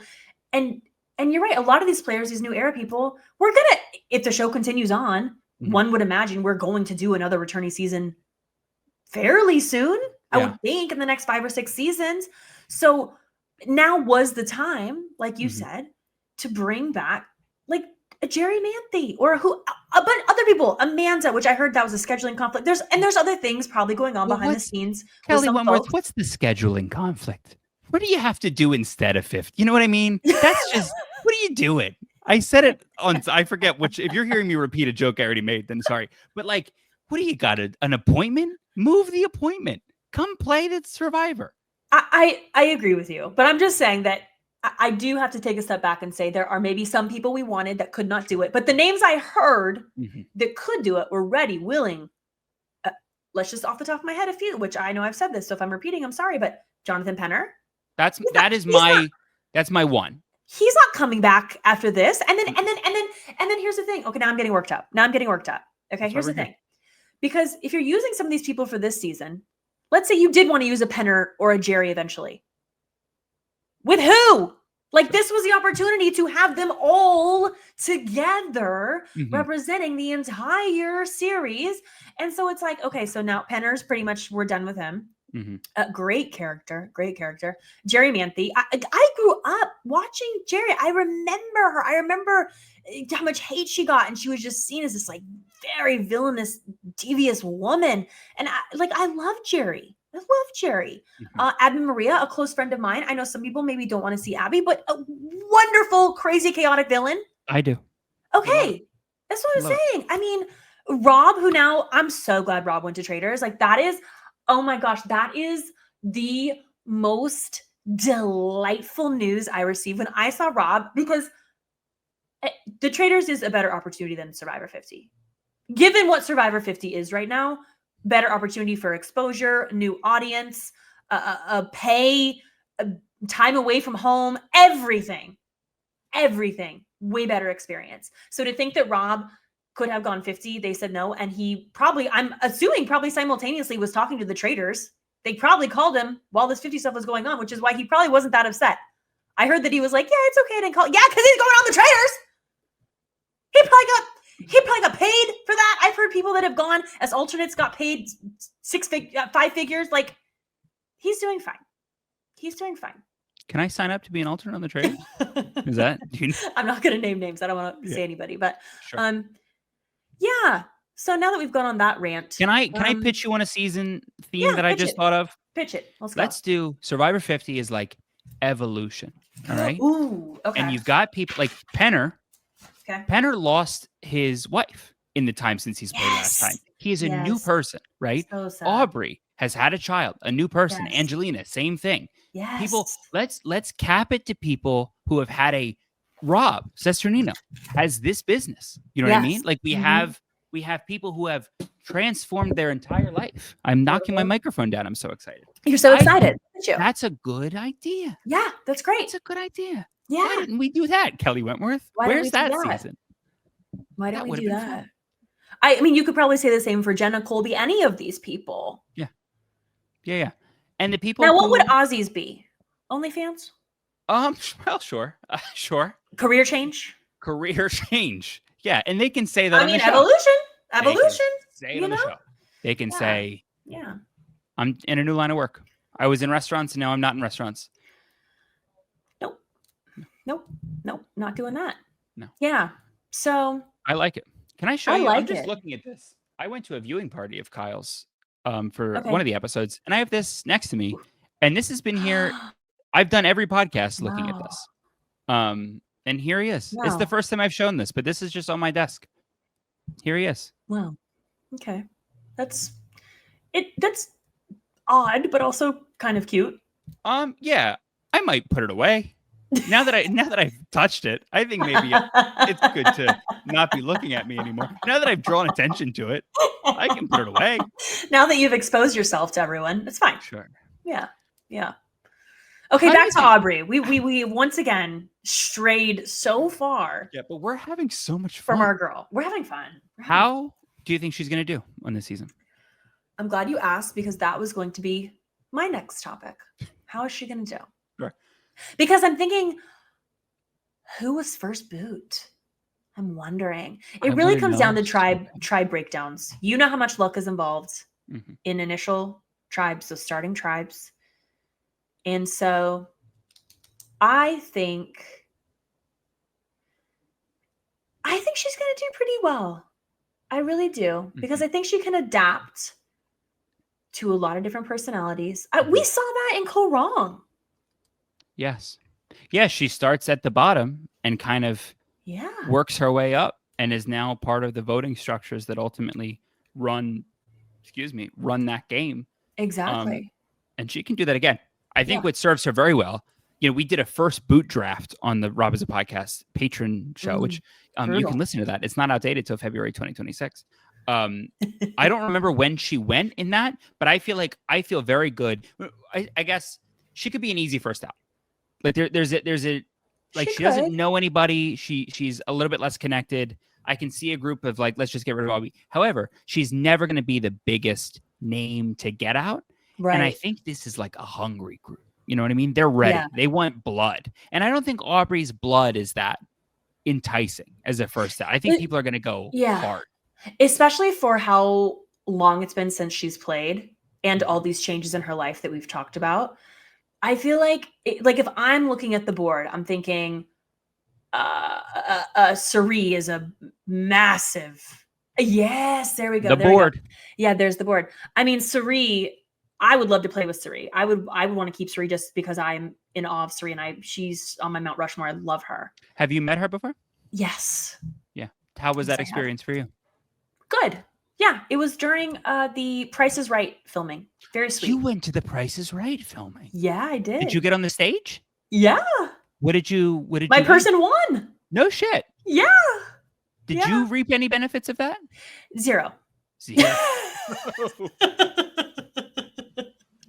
Speaker 2: And you're right. A lot of these players, these new era people, we're going to, if the show continues on, one would imagine we're going to do another returning season fairly soon. I would think in the next 5 or 6 seasons. So now was the time, like you said, to bring back like a Jerry Manthe or but other people, Amanda, which I heard that was a scheduling conflict. There's other things probably going on behind the scenes.
Speaker 1: Kelley Wentworth, what's the scheduling conflict? What do you have to do instead of 50? You know what I mean? That's just, what are you doing? I said it on, I forget which, if you're hearing me repeat a joke I already made, then sorry. But like, what do you got? An appointment? Move the appointment. Come play the Survivor.
Speaker 2: I agree with you, but I'm just saying that I do have to take a step back and say there are maybe some people we wanted that could not do it. But the names I heard that could do it were ready, willing. Let's just off the top of my head, a few, which I know I've said this. So if I'm repeating, I'm sorry, but Jonathan Penner. That's
Speaker 1: my one.
Speaker 2: He's not coming back after this. And then here's the thing. Okay, now I'm getting worked up. Okay, here's the thing. Because if you're using some of these people for this season, let's say you did want to use a Penner or a Jerry eventually. With who? Like, this was the opportunity to have them all together representing the entire series. And so it's like, okay, so now Penner's pretty much, we're done with him. Great character. Jerry Manthe. I grew up watching Jerry. I remember her. I remember how much hate she got. And she was just seen as this like very villainous, devious woman. And I love Jerry. Abby Maria, a close friend of mine. I know some people maybe don't want to see Abby, but a wonderful, crazy, chaotic villain.
Speaker 1: I do.
Speaker 2: Okay. That's what I'm saying. I mean, Rob, who now, I'm so glad Rob went to Traders. Like, that is, oh my gosh, that is the most delightful news I received when I saw Rob, because the Traders is a better opportunity than Survivor 50. Given what Survivor 50 is right now, better opportunity for exposure, new audience, pay, time away from home, everything, way better experience. So to think that Rob could have gone 50, they said no. And he probably, I'm assuming probably simultaneously was talking to the Traders. They probably called him while this 50 stuff was going on, which is why he probably wasn't that upset. I heard that he was like, yeah, it's okay. I didn't call. Yeah, because he's going on the Traders. He probably got paid for that. I've heard people that have gone as alternates got paid 5 figures. Like, he's doing fine.
Speaker 1: Can I sign up to be an alternate on the Traders? Is that?
Speaker 2: I'm not going to name names. I don't want to say anybody, but yeah. So now that we've gone on that rant,
Speaker 1: can I pitch you on a season theme that I just thought of?
Speaker 2: Pitch it. Let's go.
Speaker 1: Let's do Survivor 50 is like evolution. All right.
Speaker 2: Ooh. Okay.
Speaker 1: And you've got people like Penner.
Speaker 2: Okay.
Speaker 1: Penner lost his wife in the time since he's played last time. He is a new person, right? So sad. Aubry has had a child, a new person. Angelina, same thing.
Speaker 2: Yes.
Speaker 1: People, let's cap it to people who have had a Rob Cesternino has this business. You know what I mean? Like we have people who have transformed their entire life. I'm knocking my microphone down. I'm so excited.
Speaker 2: You're so excited.
Speaker 1: That's a good idea.
Speaker 2: Yeah, that's great.
Speaker 1: It's a good idea.
Speaker 2: Yeah.
Speaker 1: Why didn't we do that, Kelley Wentworth? Where's that season?
Speaker 2: Why don't we do that? I mean, you could probably say the same for Jenna, Colby, any of these people.
Speaker 1: Yeah. And the people.
Speaker 2: Now, what would Aussies be? OnlyFans?
Speaker 1: Well, sure.
Speaker 2: Career change?
Speaker 1: Yeah, and they can say that.
Speaker 2: I mean, evolution.
Speaker 1: Say it on the show. They can say,
Speaker 2: yeah,
Speaker 1: I'm in a new line of work. I was in restaurants and now I'm not in restaurants.
Speaker 2: Nope, not doing that.
Speaker 1: No.
Speaker 2: Yeah. So
Speaker 1: I like it. Can I show
Speaker 2: I
Speaker 1: you? I'm
Speaker 2: like
Speaker 1: just
Speaker 2: it.
Speaker 1: looking at this. I went to a viewing party of Kyle's for
Speaker 2: Okay.
Speaker 1: one of the episodes, and I have this next to me, and this has been here. I've done every podcast looking at
Speaker 2: Wow.
Speaker 1: this. And here he is. It's the
Speaker 2: Wow.
Speaker 1: first time I've shown this, but this is just on my desk. Here he is.
Speaker 2: Wow. Okay. That's odd, but also kind of cute.
Speaker 1: Yeah, I might put it away. Now that I've touched it, I think maybe it's good to not be looking at me anymore. Now that I've drawn attention to it, I can put it away.
Speaker 2: Now that you've exposed yourself to everyone, it's fine.
Speaker 1: Sure.
Speaker 2: Yeah. Okay, back to Aubry. We once again strayed so far.
Speaker 1: Yeah, but we're having so much fun
Speaker 2: from our girl. We're having fun.
Speaker 1: How do you think she's going to do on this season?
Speaker 2: I'm glad you asked, because that was going to be my next topic. How is she going to do?
Speaker 1: Sure.
Speaker 2: Because I'm thinking, who was first boot? I'm wondering. It really comes down to tribe breakdowns. You know how much luck is involved in initial tribes, so starting tribes. And so I think she's going to do pretty well. I really do, because I think she can adapt to a lot of different personalities. We saw that in Kaoh Rong.
Speaker 1: Yes. Yeah, she starts at the bottom and kind of works her way up and is now part of the voting structures that ultimately run that game.
Speaker 2: Exactly.
Speaker 1: And she can do that again. I think what serves her very well, we did a first boot draft on the Rob is a Podcast patron show, which you can listen to that. It's not outdated till February 2026. I don't remember when she went in that, but I feel very good. I guess she could be an easy first out. Like there's a like she doesn't know anybody. She's a little bit less connected. I can see a group of let's just get rid of Aubry. However, she's never going to be the biggest name to get out. Right. And I think this is like a hungry group. You know what I mean? They're ready. Yeah. They want blood. And I don't think Aubry's blood is that enticing as a first out. I think people are going to go hard.
Speaker 2: Especially for how long it's been since she's played and all these changes in her life that we've talked about. I feel like if I'm looking at the board, I'm thinking Suri is a massive. Yes, there we go.
Speaker 1: The board.
Speaker 2: Yeah, there's the board. I mean, Suri, I would love to play with Suri. I would want to keep Suri just because I'm in awe of Suri and she's on my Mount Rushmore. I love her.
Speaker 1: Have you met her before?
Speaker 2: Yes.
Speaker 1: Yeah. How was that experience for you?
Speaker 2: Good. Yeah. It was during the Price is Right filming. Very sweet.
Speaker 1: You went to the Price is Right filming.
Speaker 2: Yeah, I did.
Speaker 1: Did you get on the stage?
Speaker 2: Yeah.
Speaker 1: What did you
Speaker 2: My person won.
Speaker 1: No shit.
Speaker 2: Yeah.
Speaker 1: Did you reap any benefits of that?
Speaker 2: Zero.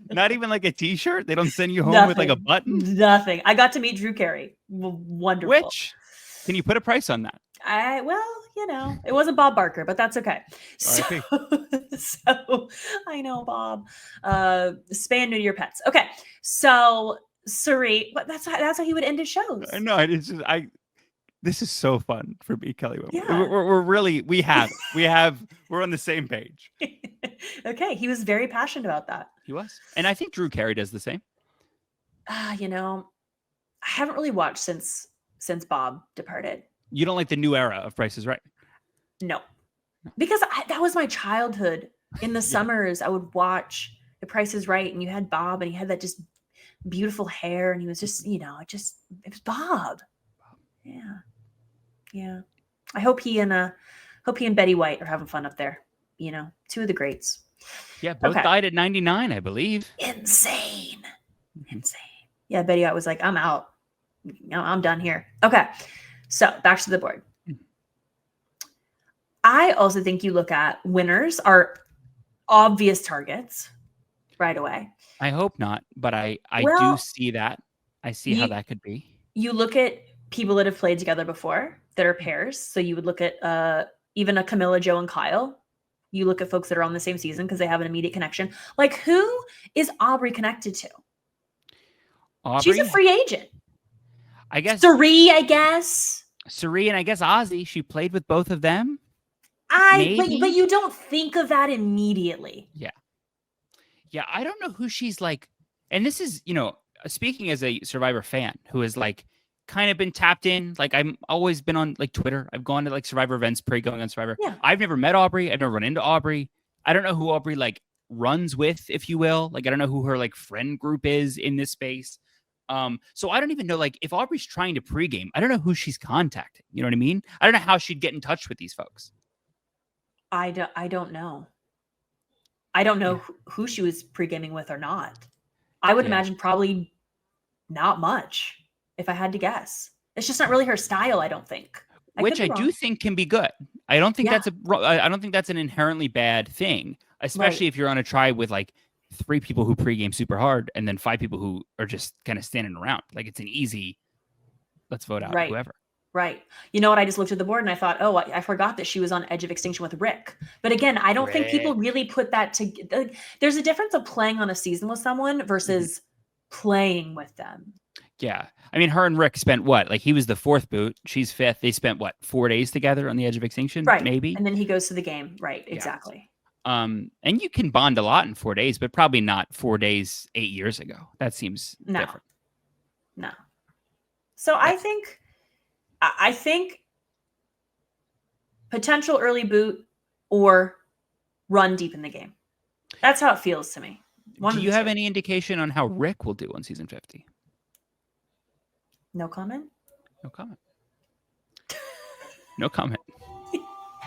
Speaker 1: Not even like a t-shirt? They don't send you home with like a button?
Speaker 2: Nothing. I got to meet Drew Carey. Wonderful.
Speaker 1: Which? Can you put a price on that?
Speaker 2: It wasn't Bob Barker, but that's okay. So I know, Bob. Spay New Year pets. Okay. So Suri, but that's how he would end his shows.
Speaker 1: No, it's just this is so fun for me, Kelley Wentworth. Yeah. We're really we're on the same page.
Speaker 2: Okay, he was very passionate about that.
Speaker 1: He was, and I think Drew Carey does the same.
Speaker 2: I haven't really watched since Bob departed.
Speaker 1: You don't like the new era of Price is Right?
Speaker 2: No, because that was my childhood. In the summers, I would watch The Price is Right, and you had Bob, and he had that just beautiful hair, and he was just, it was Bob. Yeah. I hope he and Betty White are having fun up there. Two of the greats.
Speaker 1: Yeah, both died at 99, I believe.
Speaker 2: Insane. Yeah, Betty White was like, I'm out. I'm done here. Okay, so back to the board. I also think you look at winners are obvious targets right away.
Speaker 1: I hope not, but I do see that. I see how that could be.
Speaker 2: You look at people that have played together before that are pairs. So you would look at even a Camilla, Joe, and Kyle. You look at folks that are on the same season because they have an immediate connection. Like, who is Aubry connected to?
Speaker 1: Aubry?
Speaker 2: She's a free agent.
Speaker 1: I guess.
Speaker 2: Suri, I guess.
Speaker 1: Suri and I guess Ozzy. She played with both of them.
Speaker 2: But you don't think of that immediately.
Speaker 1: Yeah. Yeah, I don't know who she's like And this is, speaking as a Survivor fan who has like kind of been tapped in, like I'm always been on like Twitter. I've gone to like Survivor events pre-going on Survivor.
Speaker 2: Yeah.
Speaker 1: I've never met Aubry. I've never run into Aubry. I don't know who Aubry like runs with, if you will. Like I don't know who her like friend group is in this space. So I don't even know like if Aubry's trying to pregame, I don't know who she's contacting. You know what I mean? I don't know how she'd get in touch with these folks.
Speaker 2: I don't know. I don't know who she was pre-gaming with or not. I would imagine probably not much, if I had to guess. It's just not really her style, I don't think.
Speaker 1: Which I do think can be good. I don't think I don't think that's an inherently bad thing, especially if you're on a tribe with like 3 people who pregame super hard and then 5 people who are just kind of standing around. Like it's an easy, let's vote out whoever.
Speaker 2: Right. You know what? I just looked at the board and I thought, oh, I forgot that she was on Edge of Extinction with Rick. But again, I don't think people really put that together. There's a difference of playing on a season with someone versus playing with them.
Speaker 1: Yeah. I mean, her and Rick spent what? Like he was the 4th boot. She's 5th. They spent what? 4 days together on the Edge of Extinction?
Speaker 2: Right.
Speaker 1: Maybe.
Speaker 2: And then he goes to the game. Right. Exactly.
Speaker 1: And you can bond a lot in 4 days, but probably not 4 days 8 years ago. That seems different.
Speaker 2: No. So I think potential early boot or run deep in the game. That's how it feels to me.
Speaker 1: Do you have any indication on how Rick will do on season 50?
Speaker 2: No comment?
Speaker 1: No comment. No comment.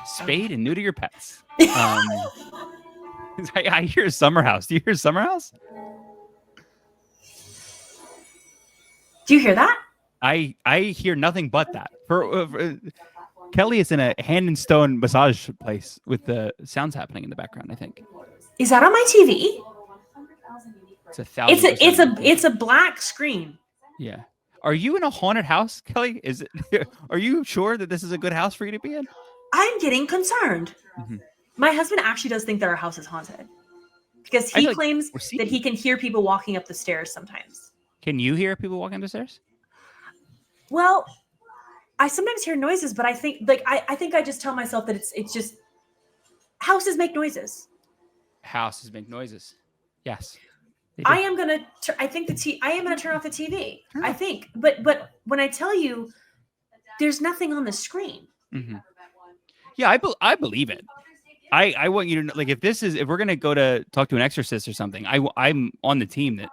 Speaker 1: Spayed and new to your pets. I hear Summer House. Do you hear Summer House?
Speaker 2: Do you hear that?
Speaker 1: I hear nothing but that. Kelley is in a hand and stone massage place with the sounds happening in the background, I think.
Speaker 2: Is that on my TV?
Speaker 1: It's 1,000%.
Speaker 2: It's a black screen.
Speaker 1: Yeah. Are you in a haunted house, Kelley? Are you sure that this is a good house for you to be in?
Speaker 2: I'm getting concerned. Mm-hmm. My husband actually does think that our house is haunted because he claims that he can hear people walking up the stairs sometimes.
Speaker 1: Can you hear people walking up the stairs?
Speaker 2: Well, I sometimes hear noises, but I think I think I just tell myself that it's just houses make noises.
Speaker 1: Houses make noises. Yes.
Speaker 2: I am gonna turn off the TV. I think, but when I tell you, there's nothing on the screen.
Speaker 1: Mm-hmm. Yeah, I believe it. I want you to know, like if we're gonna go to talk to an exorcist or something, I'm on the team that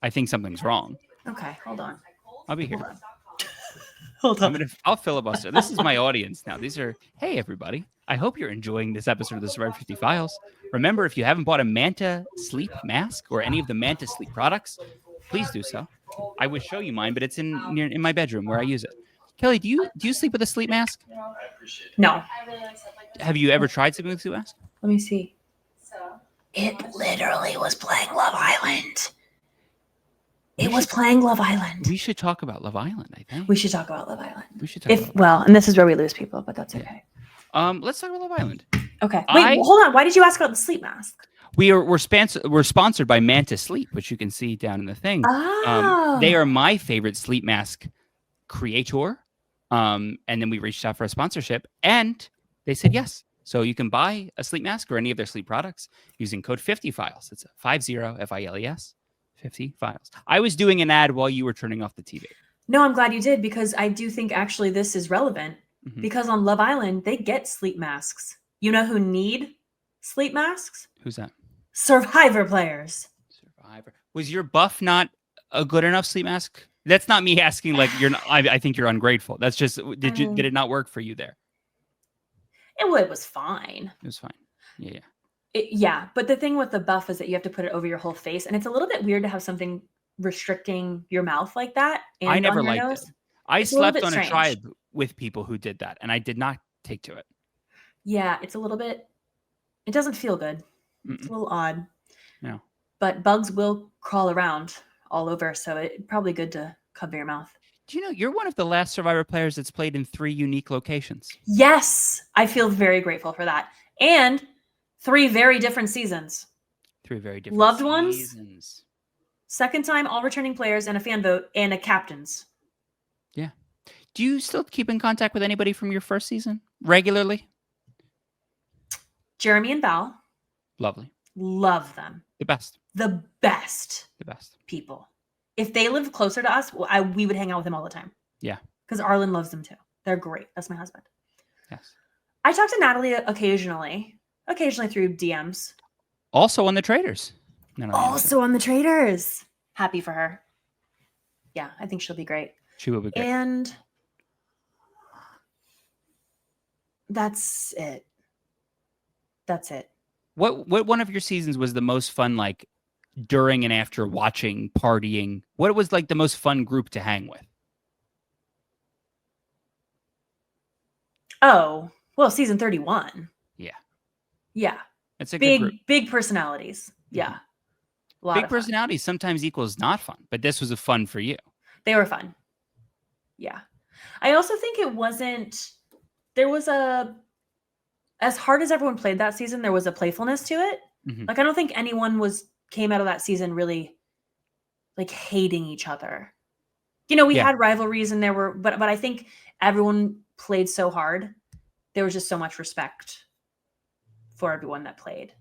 Speaker 1: I think something's wrong.
Speaker 2: Okay, hold on.
Speaker 1: I'll be here.
Speaker 2: Hold on.
Speaker 1: I'll filibuster. This is my audience now. Hey everybody. I hope you're enjoying this episode of the Survivor 50 Files. Remember, if you haven't bought a Manta sleep mask or any of the Manta sleep products, please do so. I would show you mine, but it's in my bedroom where I use it. Kelley, do you sleep with a sleep mask?
Speaker 2: No.
Speaker 1: Have you ever tried sleeping with a sleep mask?
Speaker 2: Let me see. It literally was playing Love Island. It was playing Love Island.
Speaker 1: We should talk about Love Island, I think.
Speaker 2: We should talk about Love Island.
Speaker 1: And
Speaker 2: this is where we lose people, but that's okay.
Speaker 1: Let's talk about Love Island.
Speaker 2: Okay. Wait, hold on. Why did you ask about the sleep mask?
Speaker 1: We're sponsored by Manta Sleep, which you can see down in the thing.
Speaker 2: Oh.
Speaker 1: They are my favorite sleep mask creator. And then we reached out for a sponsorship, and they said yes. So you can buy a sleep mask or any of their sleep products using code 50files. It's 50 FILES 50 files. I was doing an ad while you were turning off the TV.
Speaker 2: No, I'm glad you did, because I do think actually this is relevant. Mm-hmm. Because on Love Island, they get sleep masks. You know who need sleep masks?
Speaker 1: Who's that?
Speaker 2: Survivor players.
Speaker 1: Survivor. Was your buff not a good enough sleep mask? That's not me asking like you're not, I think you're ungrateful. That's just did it not work for you there?
Speaker 2: It was fine.
Speaker 1: It was fine. Yeah.
Speaker 2: Yeah, but the thing with the buff is that you have to put it over your whole face, and it's a little bit weird to have something restricting your mouth like that. And
Speaker 1: I never liked it. I slept on a tribe with people who did that, and I did not take to it.
Speaker 2: Yeah, it's a little bit. It doesn't feel good. It's a little odd.
Speaker 1: No.
Speaker 2: But bugs will crawl around all over, so it's probably good to cover your mouth.
Speaker 1: Do you know you're one of the last Survivor players that's played in 3 unique locations?
Speaker 2: Yes, I feel very grateful for that, and 3 very different seasons.
Speaker 1: 3 very different
Speaker 2: loved
Speaker 1: seasons.
Speaker 2: Ones. Second time, all returning players, and a fan vote, and a captain's.
Speaker 1: Yeah. Do you still keep in contact with anybody from your first season regularly?
Speaker 2: Jeremy and Val.
Speaker 1: Lovely.
Speaker 2: Love them.
Speaker 1: The best.
Speaker 2: the best
Speaker 1: The best.
Speaker 2: people. If they lived closer to us, we would hang out with them all the time.
Speaker 1: Yeah.
Speaker 2: Because Arlen loves them too. They're great. That's my husband.
Speaker 1: Yes.
Speaker 2: I talk to Natalie occasionally through DMs.
Speaker 1: Also on the Traders.
Speaker 2: Also on the Traders. Happy for her. Yeah, I think she'll be great.
Speaker 1: She will be great.
Speaker 2: And that's it. That's it.
Speaker 1: What one of your seasons was the most fun, like during and after watching, partying? What was like the most fun group to hang with?
Speaker 2: Oh, well, season 31.
Speaker 1: Yeah.
Speaker 2: Yeah.
Speaker 1: It's a good group.
Speaker 2: Big personalities. Yeah.
Speaker 1: Big personalities sometimes equals not fun, but this was a fun for you.
Speaker 2: They were fun. Yeah. I also think there was as hard as everyone played that season, there was a playfulness to it.
Speaker 1: Mm-hmm.
Speaker 2: Like, I don't think anyone came out of that season really like hating each other. You know, we had rivalries and but I think everyone played so hard. There was just so much respect for everyone that played,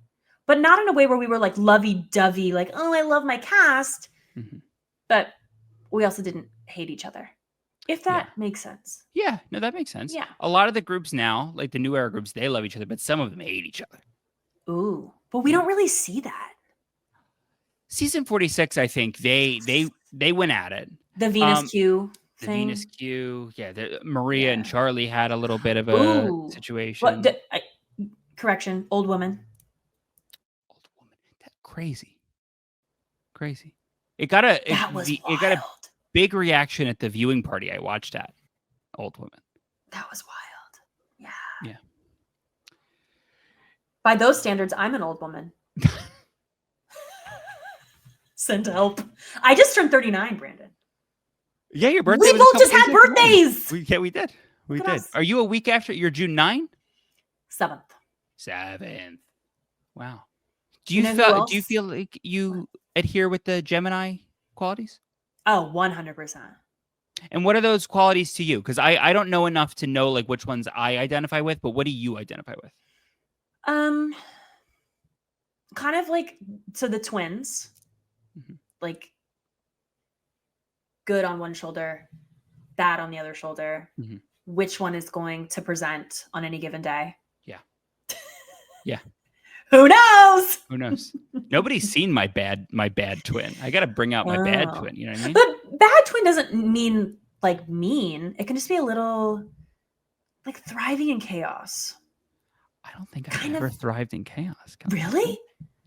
Speaker 2: but not in a way where we were like lovey-dovey, like, oh, I love my cast.
Speaker 1: Mm-hmm.
Speaker 2: But we also didn't hate each other, if that makes sense.
Speaker 1: Yeah, no, that makes sense.
Speaker 2: Yeah.
Speaker 1: A lot of the groups now, like the new era groups, they love each other, but some of them hate each other.
Speaker 2: Ooh, but we don't really see that.
Speaker 1: Season 46, I think they went at it.
Speaker 2: The Venus Q
Speaker 1: the
Speaker 2: thing.
Speaker 1: Venus Q, Maria and Charlie had a little bit of a situation.
Speaker 2: Correction, old woman.
Speaker 1: Old woman, that's crazy. It got a big reaction at the viewing party I watched at. Old woman.
Speaker 2: That was wild. Yeah.
Speaker 1: Yeah.
Speaker 2: By those standards, I'm an old woman. Send help. I just turned 39, Brandon.
Speaker 1: Yeah, your birthday.
Speaker 2: We both just had birthdays.
Speaker 1: We did. We did. Are you a week after? You're June 9?
Speaker 2: 7th.
Speaker 1: Wow. Do you feel like you adhere with the Gemini qualities?
Speaker 2: Oh, 100%.
Speaker 1: And what are those qualities to you? Because I don't know enough to know like which ones I identify with, but what do you identify with?
Speaker 2: Kind of like, so the twins, like good on one shoulder, bad on the other shoulder.
Speaker 1: Mm-hmm.
Speaker 2: Which one is going to present on any given day?
Speaker 1: Yeah. Yeah.
Speaker 2: Who knows?
Speaker 1: Nobody's seen my bad twin. I got to bring out my bad twin. You know what I mean?
Speaker 2: But bad twin doesn't mean like mean. It can just be a little like thriving in chaos.
Speaker 1: I don't think I've ever thrived in chaos.
Speaker 2: Really?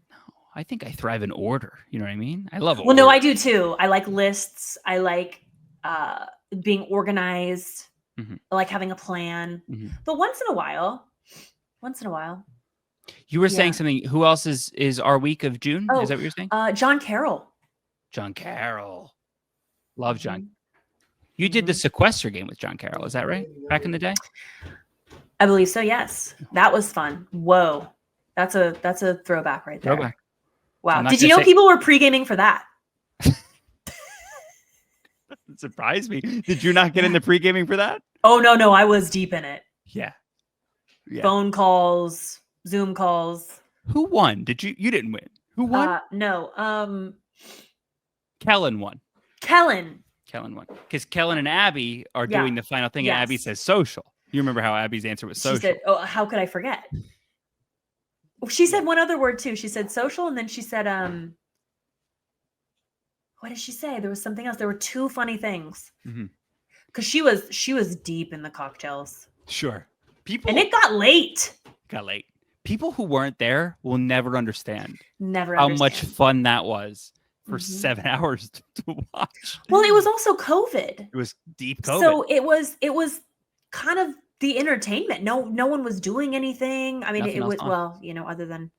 Speaker 1: No, I think I thrive in order. You know what I mean? I love order.
Speaker 2: Well, no, I do too. I like lists. I like being organized.
Speaker 1: Mm-hmm.
Speaker 2: I like having a plan. Mm-hmm. But once in a while.
Speaker 1: You were saying something. Who else is our week of June?
Speaker 2: Oh,
Speaker 1: is that what you're saying?
Speaker 2: John Carroll.
Speaker 1: John Carroll. Love John. You did the sequester game with John Carroll. Is that right? Back in the day?
Speaker 2: I believe so, yes. That was fun. Whoa. That's a throwback right there.
Speaker 1: Throwback.
Speaker 2: Wow. Did you know people were pre-gaming for that?
Speaker 1: It surprised me. Did you not get in the pre-gaming for that?
Speaker 2: Oh, no. I was deep in it.
Speaker 1: Yeah.
Speaker 2: Phone calls, Zoom calls.
Speaker 1: Who won? You didn't win. Who won?
Speaker 2: No.
Speaker 1: Kellen won.
Speaker 2: Kellen
Speaker 1: won. Because Kellen and Abby are doing the final thing, and Abby says social. You remember how Abby's answer was social.
Speaker 2: She said, oh, how could I forget? She said one other word too. She said social, and then she said, what did she say? There was something else. There were two funny things. Because she was deep in the cocktails.
Speaker 1: Sure.
Speaker 2: And it got late.
Speaker 1: People who weren't there will never understand how much fun that was for 7 hours to watch.
Speaker 2: Well, it was also COVID.
Speaker 1: It was deep COVID.
Speaker 2: So it was kind of the entertainment. No one was doing anything. I mean, it was other than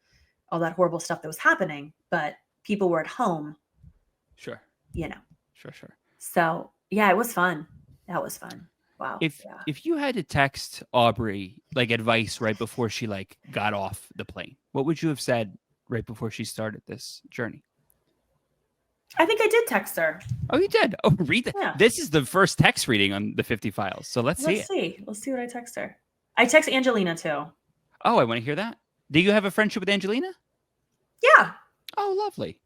Speaker 2: all that horrible stuff that was happening, but people were at home.
Speaker 1: Sure. Sure.
Speaker 2: So yeah, it was fun. That was fun. Wow.
Speaker 1: If you had to text Aubry like advice right before she like got off the plane, what would you have said right before she started this journey?
Speaker 2: I think I did text her.
Speaker 1: Oh, you did? Oh, read that. Yeah. This is the first text reading on the 50 files. So let's see.
Speaker 2: Let's see what I text her. I text Angelina too.
Speaker 1: Oh, I want to hear that. Do you have a friendship with Angelina?
Speaker 2: Yeah.
Speaker 1: Oh, lovely.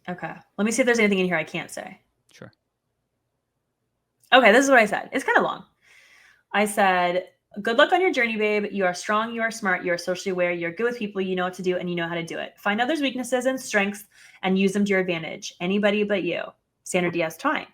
Speaker 2: Okay. Let me see if there's anything in here I can't say.
Speaker 1: Sure.
Speaker 2: Okay, this is what I said. It's kind of long. I said, good luck on your journey, babe. You are strong, you are smart, you are socially aware, you're good with people, you know what to do, and you know how to do it. Find others' weaknesses and strengths and use them to your advantage. Anybody but you. Sandra Diaz trying.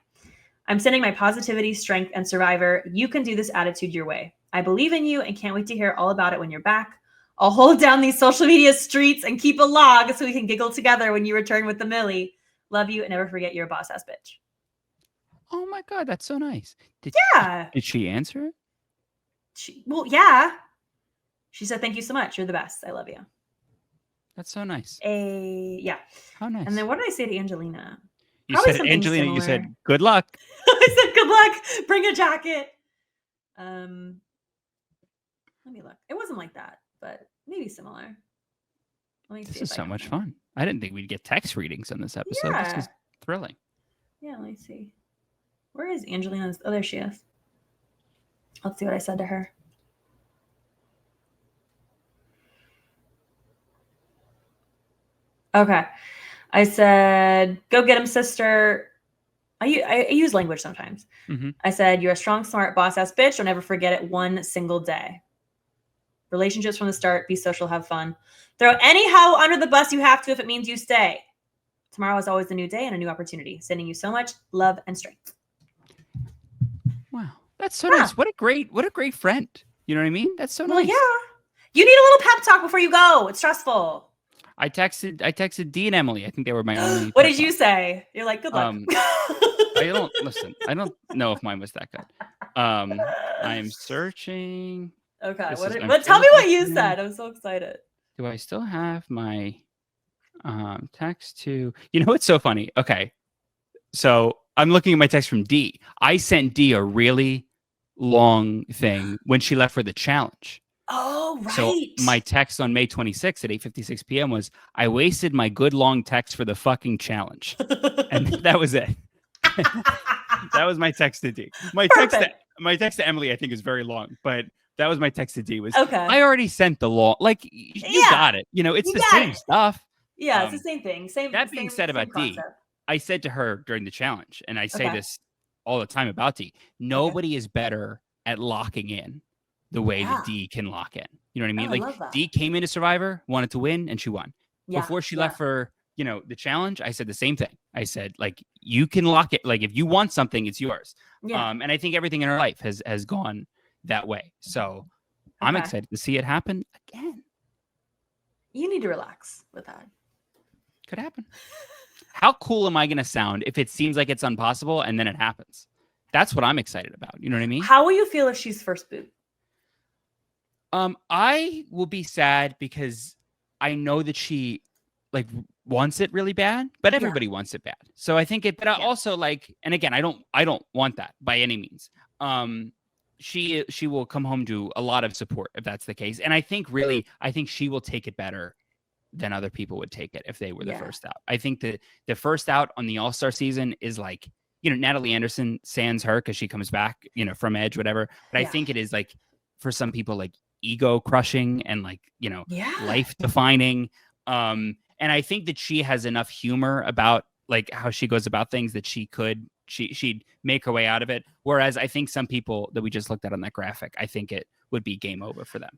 Speaker 2: I'm sending my positivity, strength, and survivor. You can do this attitude your way. I believe in you and can't wait to hear all about it when you're back. I'll hold down these social media streets and keep a log so we can giggle together when you return with the Millie. Love you and never forget you're a boss ass bitch.
Speaker 1: Oh my God, that's so nice.
Speaker 2: Yeah.
Speaker 1: Did she answer it?
Speaker 2: Well, yeah. She said, thank you so much. You're the best. I love you.
Speaker 1: That's so nice.
Speaker 2: Yeah.
Speaker 1: How nice.
Speaker 2: And then what did I say to Angelina?
Speaker 1: You
Speaker 2: Probably
Speaker 1: said
Speaker 2: something
Speaker 1: Angelina,
Speaker 2: similar.
Speaker 1: you said, good luck.
Speaker 2: I said, good luck. Bring a jacket. Let me look. It wasn't like that, but maybe similar. Let me see.
Speaker 1: This is so much fun. I didn't think we'd get text readings on this episode.
Speaker 2: Yeah.
Speaker 1: This is thrilling.
Speaker 2: Yeah, let me see. Where is Angelina's? Oh, there she is. Let's see what I said to her. Okay. I said, go get him, sister. I use language sometimes.
Speaker 1: Mm-hmm.
Speaker 2: I said, you're a strong, smart, boss-ass bitch. Don't ever forget it one single day. Relationships from the start. Be social. Have fun. Throw any hoe under the bus you have to if it means you stay. Tomorrow is always a new day and a new opportunity. Sending you so much love and strength.
Speaker 1: Wow. That's so nice. What a great friend. You know what I mean? That's so nice.
Speaker 2: Well, yeah. You need a little pep talk before you go. It's stressful.
Speaker 1: I texted Dee and Emily. I think they were my only.
Speaker 2: What did you say? You're like, good luck.
Speaker 1: I don't know if mine was that good. I'm searching.
Speaker 2: Okay. But tell me what you said. I'm so excited.
Speaker 1: Do I still have my text to? You know what's so funny? Okay, so I'm looking at my text from Dee. I sent Dee a really long thing when she left for the challenge.
Speaker 2: Oh, right.
Speaker 1: So my text on May 26th at 8:56 p.m. was, I wasted my good long text for the fucking challenge. And that was it. That was my text to Dee. My text to Emily, I think, is very long, but that was my text to Dee. Was okay. I already sent the long, like you got it. You know, it's the same stuff.
Speaker 2: Yeah, it's the same thing.
Speaker 1: That being said about Dee, I said to her during the challenge, and I say this all the time about Dee, nobody is better at locking in the way that Dee can lock in. You know what I mean? Like Dee came into Survivor, wanted to win, and she won. Yeah, before she left for, the challenge, I said the same thing. I said, like, you can lock it. Like, if you want something, it's yours. Yeah. And I think everything in her life has gone that way. So I'm excited to see it happen again.
Speaker 2: You need to relax with that.
Speaker 1: Could happen. How cool am I going to sound if it seems like it's impossible and then it happens? That's what I'm excited about. You know what I mean?
Speaker 2: How will you feel if she's first boot?
Speaker 1: I will be sad because I know that she wants it really bad, but everybody wants it bad. So I think but I also and again, I don't want that by any means. She will come home to a lot of support if that's the case. And I think she will take it better than other people would take it if they were the first out. I think that the first out on the All-Star season is Natalie Anderson sans her because she comes back, from Edge, whatever. But I think it is for some people ego crushing and life defining. And I think that she has enough humor about how she goes about things that she'd make her way out of it. Whereas I think some people that we just looked at on that graphic, I think it would be game over for them.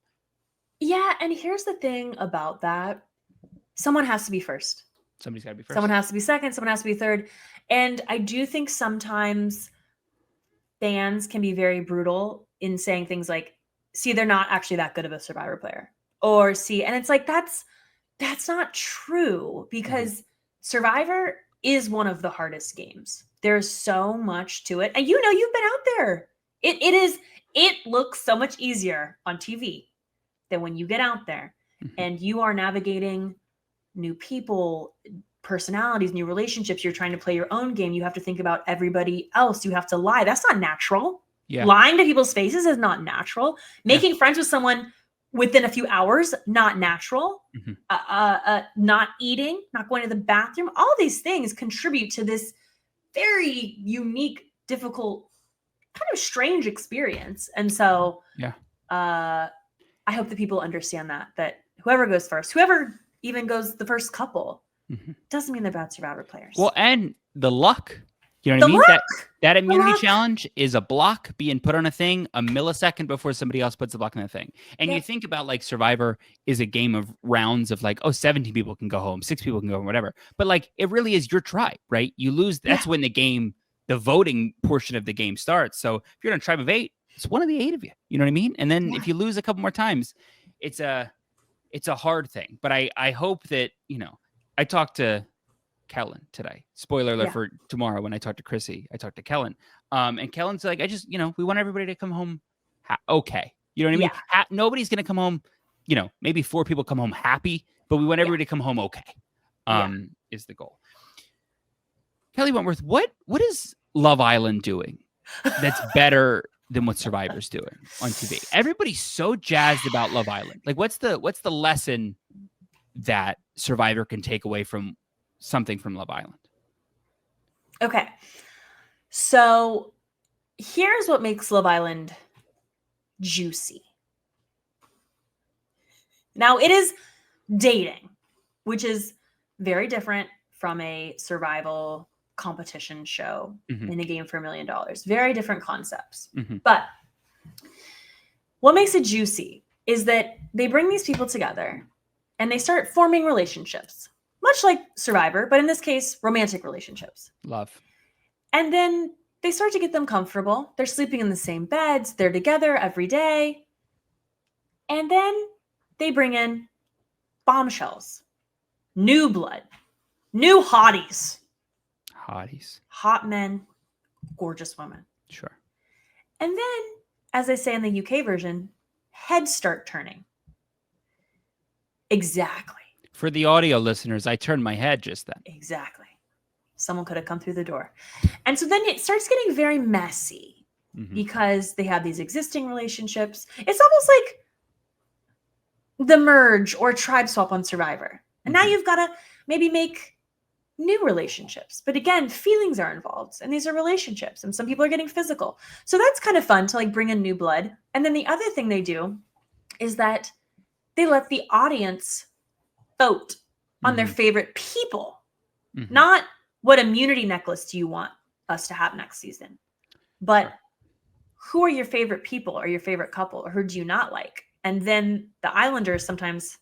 Speaker 1: Yeah.
Speaker 2: And here's the thing about that. Someone has to be first.
Speaker 1: Somebody's got to be first.
Speaker 2: Someone has to be second. Someone has to be third. And I do think sometimes fans can be very brutal in saying things like, see, they're not actually that good of a Survivor player. Or see, and it's that's not true because Survivor is one of the hardest games. There's so much to it. And you've been out there. It looks so much easier on TV than when you get out there and you are navigating new people, personalities, new relationships. You're trying to play your own game. You have to think about everybody else. You have to lie. That's not natural. Yeah. Lying to people's faces is not natural. Making friends with someone within a few hours, not natural. Not eating, not going to the bathroom. All these things contribute to this very unique, difficult, kind of strange experience. And so I hope that people understand that whoever goes first, whoever even goes the first couple, Doesn't mean they're bad Survivor players.
Speaker 1: Well, and the luck. You know what
Speaker 2: The
Speaker 1: I mean?
Speaker 2: luck!
Speaker 1: That immunity
Speaker 2: luck!
Speaker 1: challenge is a block being put on a thing a millisecond before somebody else puts the block on the thing. And you
Speaker 2: Yep.
Speaker 1: think about like Survivor is a game of rounds of like, 17 people can go home, 6 people can go home, whatever. But like it really is your tribe, right? You lose. That's when the voting portion of the game starts. So if you're in a tribe of 8, it's one of the 8 of you. You know what I mean? And then if you lose a couple more times, it's a hard thing. But I hope that, I talked to Kellen today. Spoiler alert for tomorrow when I talk to Chrissy. I talked to Kellen. And Kellen's like, we want everybody to come home okay. You know what I mean? Nobody's going to come home, maybe 4 people come home happy, but we want everybody to come home okay, is the goal. Kelley Wentworth, what is Love Island doing that's better than what Survivor's doing on TV? Everybody's so jazzed about Love Island. Like, what's the lesson that Survivor can take away from something from Love Island?
Speaker 2: Okay. So here's what makes Love Island juicy. Now, it is dating, which is very different from a survival competition show in a game for $1 million. Very different concepts. But what makes it juicy is that they bring these people together and they start forming relationships. Much like Survivor, but in this case, romantic relationships.
Speaker 1: Love.
Speaker 2: And then they start to get them comfortable. They're sleeping in the same beds. They're together every day. And then they bring in bombshells, new blood, new hotties. Hot men, gorgeous women.
Speaker 1: Sure.
Speaker 2: And then, as they say in the UK version, heads start turning. Exactly.
Speaker 1: For the audio listeners, I turned my head just then.
Speaker 2: Exactly. Someone could have come through the door. And so then it starts getting very messy because they have these existing relationships. It's almost like the merge or tribe swap on Survivor. And now you've got to maybe make new relationships. But again, feelings are involved and these are relationships and some people are getting physical. So that's kind of fun to like bring in new blood. And then the other thing they do is that they let the audience vote on their favorite people, not what immunity necklace do you want us to have next season, but who are your favorite people or your favorite couple or who do you not like? And then the Islanders sometimes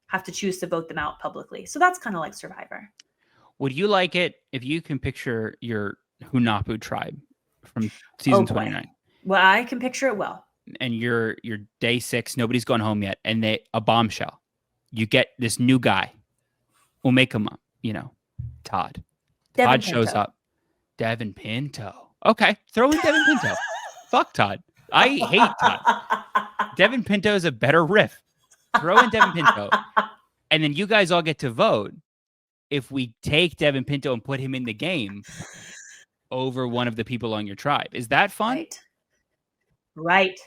Speaker 2: have to choose to vote them out publicly. So that's kind of like Survivor. Would
Speaker 1: you like it if you can picture your Hunapu tribe from season 29?
Speaker 2: Well, I can picture it well.
Speaker 1: And you're day 6, nobody's gone home yet, and a bombshell. You get this new guy. We'll make him up, Todd. Todd shows up. Devin Pinto. Okay, throw in Devin Pinto. Fuck Todd. I hate Todd. Devin Pinto is a better riff. Throw in Devin Pinto. And then you guys all get to vote if we take Devin Pinto and put him in the game over one of the people on your tribe. Is that fun?
Speaker 2: Right.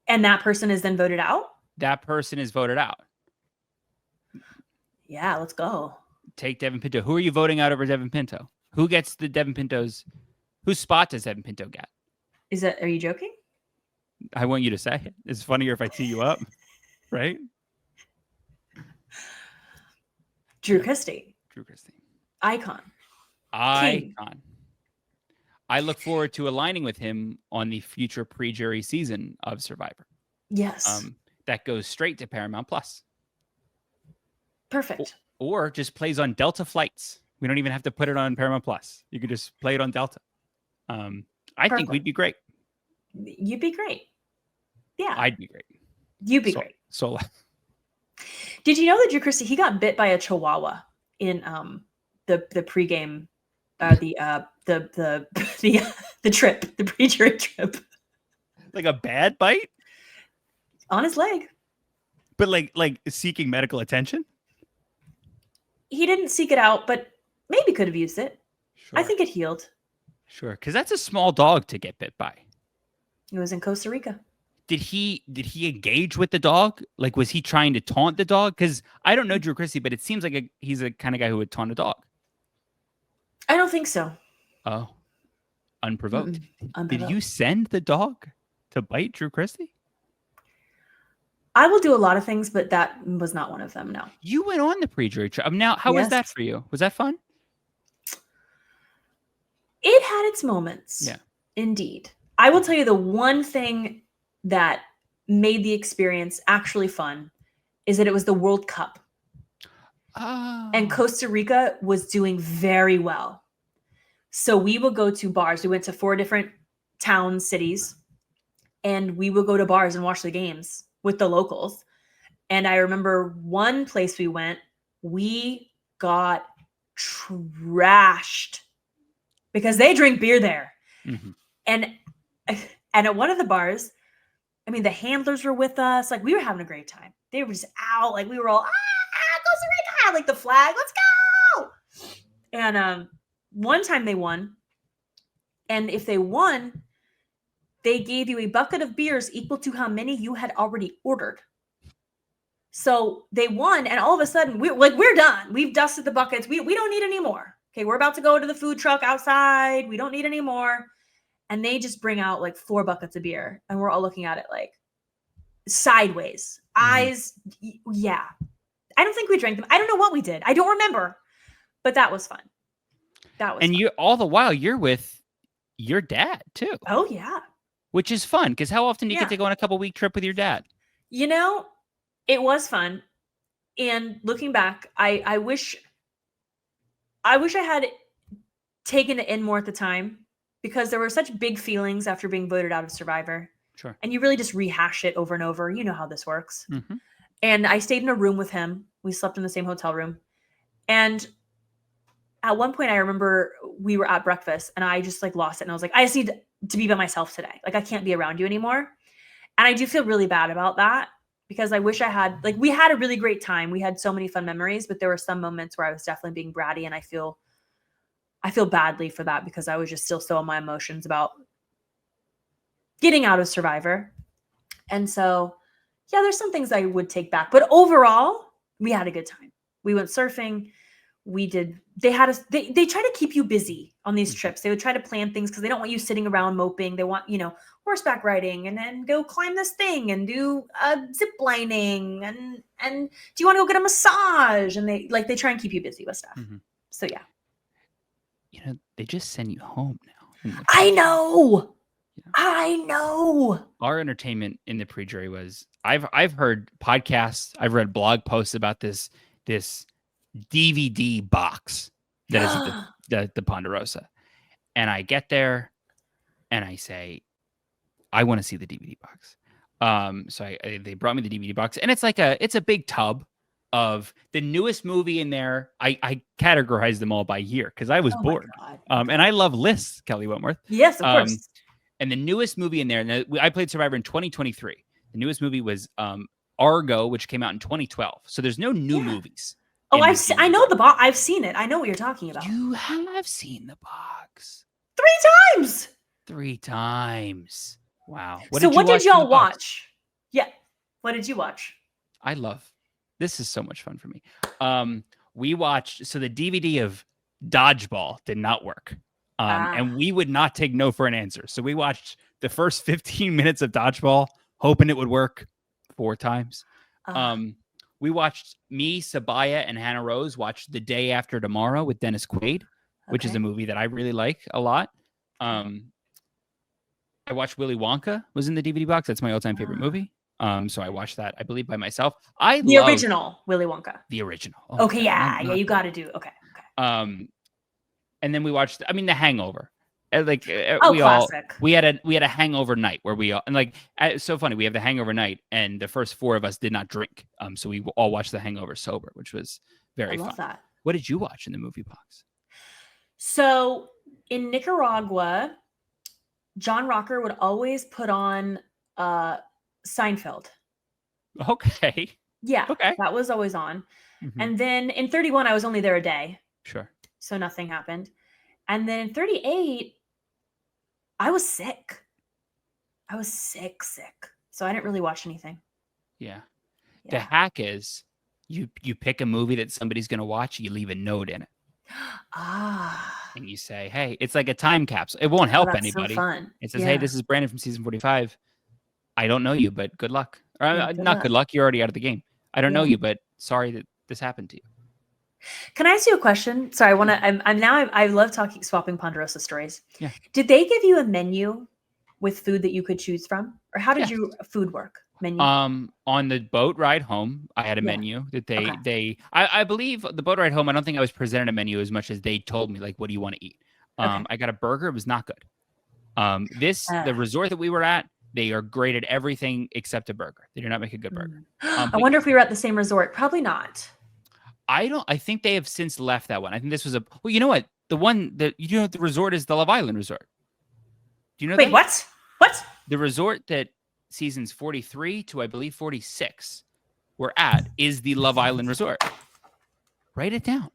Speaker 2: And that person is then voted out?
Speaker 1: That person is voted out.
Speaker 2: Yeah, let's go.
Speaker 1: Take Devin Pinto. Who are you voting out over Devin Pinto? Who gets the Devin Pintos? Whose spot does Devin Pinto get?
Speaker 2: Are you joking?
Speaker 1: I want you to say it. It's funnier if I tee you up, right?
Speaker 2: Drew Christie. Icon.
Speaker 1: King. I look forward to aligning with him on the future pre-jury season of Survivor.
Speaker 2: Yes.
Speaker 1: That goes straight to Paramount Plus.
Speaker 2: Perfect.
Speaker 1: Or just plays on Delta flights. We don't even have to put it on Paramount Plus. You could just play it on Delta. I think we'd be great.
Speaker 2: You'd be great. Yeah.
Speaker 1: I'd be great.
Speaker 2: You'd be great.
Speaker 1: So
Speaker 2: did you know that Drew Christie, he got bit by a chihuahua in the pregame the trip, the pre-jury trip.
Speaker 1: Like a bad bite?
Speaker 2: On his leg.
Speaker 1: But like seeking medical attention?
Speaker 2: He didn't seek it out, but maybe could have used it. Sure. I think it healed.
Speaker 1: Sure, because that's a small dog to get bit by.
Speaker 2: It was in Costa Rica.
Speaker 1: Did he engage with the dog? Like, was he trying to taunt the dog? Because I don't know Drew Christie, but it seems like he's a kind of guy who would taunt a dog.
Speaker 2: I don't think so.
Speaker 1: Oh, unprovoked. Did you send the dog to bite Drew Christie?
Speaker 2: I will do a lot of things, but that was not one of them. No.
Speaker 1: You went on the pre-jury trip. Now, how was that
Speaker 2: Yes.
Speaker 1: for you? Was that fun?
Speaker 2: It had its moments.
Speaker 1: Yeah.
Speaker 2: Indeed. I will tell you the one thing that made the experience actually fun is that it was the World Cup. And
Speaker 1: Oh.
Speaker 2: Costa Rica was doing very well. So we would go to bars. We went to 4 different towns, cities, and we would go to bars and watch the games with the locals. And I remember one place we went, we got trashed because they drink beer there.
Speaker 1: Mhm.
Speaker 2: And at one of the bars, I mean, the handlers were with us. Like, we were having a great time. They were just out. Like, we were all, Costa Rica, like the flag, let's go. And one time they won. And if they won, they gave you a bucket of beers equal to how many you had already ordered. So they won, and all of a sudden, we're done. We've dusted the buckets. We don't need any more. Okay, we're about to go to the food truck outside. We don't need any more. And they just bring out like 4 buckets of beer, and we're all looking at it like sideways, eyes. Yeah, I don't think we drank them. I don't know what we did. I don't remember, but that was fun. That was.
Speaker 1: And
Speaker 2: fun.
Speaker 1: you all the while you're with your dad too.
Speaker 2: Oh yeah,
Speaker 1: which is fun because how often do you
Speaker 2: Yeah.
Speaker 1: get to go on a couple-week trip with your dad?
Speaker 2: you know, it was fun. And looking back, I wish I had taken it in more at the time because there were such big feelings after being voted out of Survivor.
Speaker 1: Sure.
Speaker 2: And you really just rehash it over and over. You know how this works.
Speaker 1: Mm-hmm.
Speaker 2: And I stayed in a room with him. We slept in the same hotel room. And at one point, I remember we were at breakfast and I just like lost it. And I was like, I just need to be by myself today. Like, I can't be around you anymore. And I do feel really bad about that because I wish I had, like, we had a really great time. We had so many fun memories, but there were some moments where I was definitely being bratty, and I feel badly for that because I was just still so in my emotions about getting out of Survivor. And so, yeah, there's some things I would take back, but overall, we had a good time. We went surfing. They try to keep you busy on these trips. They would try to plan things because they don't want you sitting around moping. They want, horseback riding and then go climb this thing and do zip lining and do you want to go get a massage? And they try and keep you busy with stuff.
Speaker 1: Mm-hmm.
Speaker 2: So yeah.
Speaker 1: They just send you home now.
Speaker 2: I know.
Speaker 1: Our entertainment in the pre-jury was I've heard podcasts, I've read blog posts about this DVD box that is the Ponderosa. And I get there and I say, I want to see the DVD box. So they brought me the DVD box, and it's a big tub of the newest movie in there. I categorized them all by year because I was bored. And I love lists, Kelley Wentworth.
Speaker 2: Yes, of course.
Speaker 1: And the newest movie in there, and I played Survivor in 2023. The newest movie was Argo, which came out in 2012. So there's no new movies.
Speaker 2: Oh, I know the box. I've seen it. I know what you're talking about.
Speaker 1: You have seen the box
Speaker 2: 3 times.
Speaker 1: 3 times. Wow.
Speaker 2: What did y'all watch? Yeah. What did you watch?
Speaker 1: This is so much fun for me. We watched, so the DVD of Dodgeball did not work. And we would not take no for an answer. So we watched the first 15 minutes of Dodgeball, hoping it would work 4 times. We watched Sabaya, and Hannah Rose watched The Day After Tomorrow with Dennis Quaid, which is a movie that I really like a lot. I watched Willy Wonka, was in the DVD box. That's my all-time favorite movie. So I watched that, I believe, by myself. The
Speaker 2: original Willy Wonka.
Speaker 1: The original.
Speaker 2: Oh, okay, yeah, you got to do. Okay.
Speaker 1: And then we watched, The Hangover.
Speaker 2: Classic.
Speaker 1: We had a hangover night where we all, and it's so funny. We have the hangover night, and the first 4 of us did not drink. So we all watched the hangover sober, which was very fun. I love that. What did you watch in the movie box?
Speaker 2: So in Nicaragua, John Rocker would always put on Seinfeld.
Speaker 1: Okay.
Speaker 2: Yeah.
Speaker 1: Okay.
Speaker 2: That was always on. Mm-hmm. And then in 31, I was only there a day.
Speaker 1: Sure.
Speaker 2: So nothing happened. And then in 38, I was sick. Sick. So I didn't really watch anything.
Speaker 1: Yeah. The hack is you pick a movie that somebody's going to watch, you leave a note in it. And you say, hey, it's like a time capsule. It won't help anybody.
Speaker 2: So fun.
Speaker 1: It says, hey, this is Brandon from season 45. I don't know you, but good luck. Or,
Speaker 2: Yeah, good
Speaker 1: not
Speaker 2: luck.
Speaker 1: good luck. You're already out of the game. I don't know
Speaker 2: Yeah.
Speaker 1: you, but sorry that this happened to you.
Speaker 2: Can I ask you a question? Sorry, I love swapping Ponderosa stories.
Speaker 1: Yeah.
Speaker 2: Did they give you a menu with food that you could choose from? Or how did
Speaker 1: Yes.
Speaker 2: your food work? Menu?
Speaker 1: On the boat ride home, I had a
Speaker 2: Yeah.
Speaker 1: menu that
Speaker 2: Okay.
Speaker 1: I believe the boat ride home, I don't think I was presented a menu as much as they told me, like, what do you want to eat?
Speaker 2: Okay.
Speaker 1: I got a burger. It was not good. The resort that we were at, they are great at everything except a burger. They do not make a good burger.
Speaker 2: I
Speaker 1: But
Speaker 2: wonder if we were at the same resort. Probably not.
Speaker 1: I think they have since left that one. I think this was well, you know what? The one that, the resort is the Love Island Resort. Do you know
Speaker 2: Wait,
Speaker 1: that?
Speaker 2: what? What?
Speaker 1: The resort that seasons 43 to, I believe, 46 we're at is the Love Island Resort. Write it down.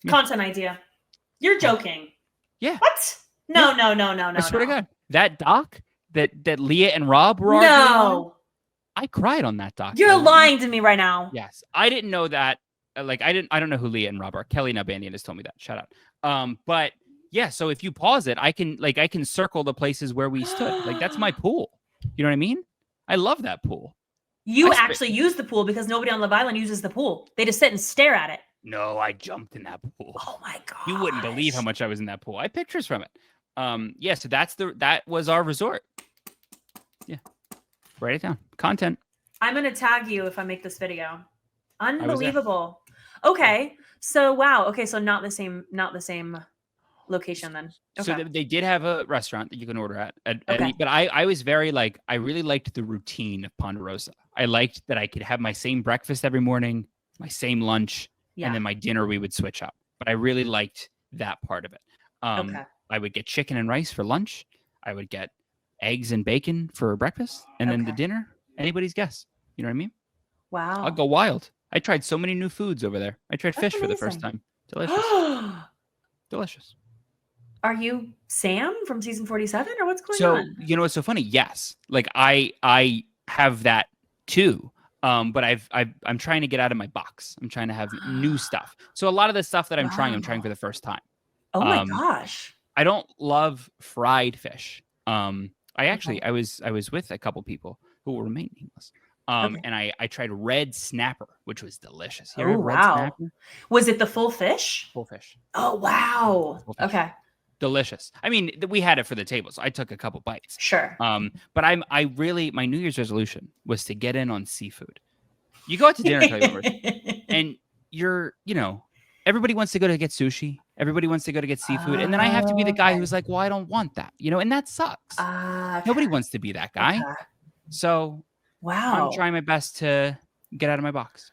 Speaker 2: Content idea. You're joking.
Speaker 1: Yeah.
Speaker 2: What? No.
Speaker 1: I swear to God. That doc that Leah and Rob were arguing on, I cried on that doc.
Speaker 2: You're lying to me right now.
Speaker 1: Yes. I didn't know that. I don't know who Leah and Rob are. Kelly Nabandian has told me that. Shout out. But yeah, so if you pause it, I can circle the places where we stood. Like, that's my pool. You know what I mean? I love that pool.
Speaker 2: You actually use the pool because nobody on Love Island uses the pool. They just sit and stare at it.
Speaker 1: No, I jumped in that pool.
Speaker 2: Oh my God.
Speaker 1: You wouldn't believe how much I was in that pool. I have pictures from it. Yeah, so that was our resort. Yeah. Write it down. Content.
Speaker 2: I'm going to tag you if I make this video. Unbelievable. Okay. So wow. Okay, so not the same location then. Okay.
Speaker 1: So they did have a restaurant that you can order at
Speaker 2: Okay.
Speaker 1: but I was very I really liked the routine of Ponderosa. I liked that I could have my same breakfast every morning, my same lunch,
Speaker 2: Yeah.
Speaker 1: and then my dinner we would switch up. But I really liked that part of it.
Speaker 2: Okay.
Speaker 1: I would get chicken and rice for lunch. I would get eggs and bacon for breakfast, and then the
Speaker 2: Okay.
Speaker 1: dinner, anybody's guess. You know what I mean?
Speaker 2: Wow.
Speaker 1: I'll go wild. I tried so many new foods over there. I tried
Speaker 2: That's
Speaker 1: fish for the first
Speaker 2: amazing.
Speaker 1: time. Delicious. Delicious.
Speaker 2: Are you Sam from season 47 or what's going
Speaker 1: So,
Speaker 2: on?
Speaker 1: you know what's so funny? Yes. Like I have that too. But I'm trying to get out of my box. I'm trying to have new stuff. So a lot of the stuff that I'm trying for the first time.
Speaker 2: Oh my gosh.
Speaker 1: I don't love fried fish. I
Speaker 2: Okay.
Speaker 1: was with a couple people who will remain nameless.
Speaker 2: Okay.
Speaker 1: And I tried red snapper, which was delicious. You
Speaker 2: Oh
Speaker 1: ever had red
Speaker 2: wow.
Speaker 1: snapper?
Speaker 2: Was it the full fish?
Speaker 1: Full fish.
Speaker 2: Oh wow.
Speaker 1: Full fish.
Speaker 2: Okay.
Speaker 1: Delicious. I mean, we had it for the table, so I took a couple bites.
Speaker 2: Sure.
Speaker 1: But my New Year's resolution was to get in on seafood. You go out to dinner, and everybody wants to go to get sushi. Everybody wants to go to get seafood. And then I have to be the guy who's like, well, I don't want that, and that sucks.
Speaker 2: Okay.
Speaker 1: Nobody wants to be that guy.
Speaker 2: Okay.
Speaker 1: So
Speaker 2: Wow.
Speaker 1: I'm trying my best to get out of my box.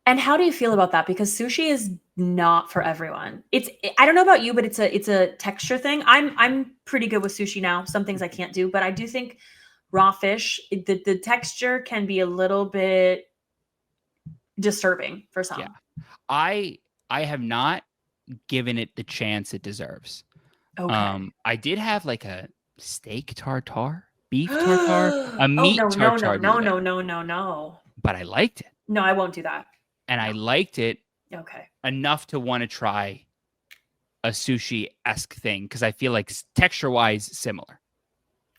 Speaker 2: And how do you feel about that? Because sushi is not for everyone. I don't know about you, but it's a texture thing. I'm pretty good with sushi now. Some things I can't do, but I do think raw fish, the texture can be a little bit disturbing for some.
Speaker 1: Yeah. I have not given it the chance it deserves.
Speaker 2: Okay.
Speaker 1: I did have like a steak tartare, beef tartare, a meat tartare.
Speaker 2: No.
Speaker 1: But I liked it.
Speaker 2: No, I won't do that.
Speaker 1: And I liked it
Speaker 2: Okay.
Speaker 1: enough to want to try a sushi-esque thing because I feel like texture-wise similar.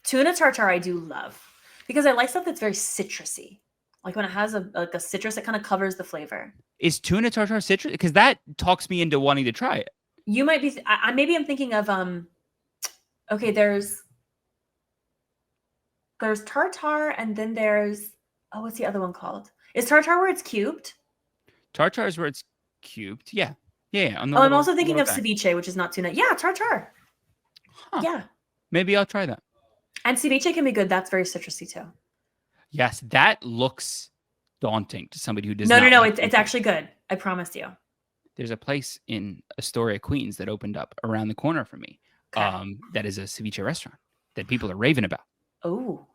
Speaker 2: Tuna tartare I do love because I like stuff that's very citrusy. Like when it has a citrus, it kind of covers the flavor.
Speaker 1: Is tuna tartare citrus? Because that talks me into wanting to try it.
Speaker 2: You might be. Maybe I'm thinking of Okay, there's tartare, and then there's what's the other one called? Is tartare where it's cubed?
Speaker 1: Tartare is where it's cubed. Yeah.
Speaker 2: I'm also thinking of ceviche, which is not tuna. Yeah, tartare.
Speaker 1: Huh.
Speaker 2: Yeah.
Speaker 1: Maybe I'll try that.
Speaker 2: And ceviche can be good. That's very citrusy too.
Speaker 1: Yes, that looks daunting to somebody who does not.
Speaker 2: No. It's actually good. I promise you.
Speaker 1: There's a place in Astoria, Queens that opened up around the corner from me.
Speaker 2: Okay.
Speaker 1: That is a ceviche restaurant that people are raving about.
Speaker 2: Oh,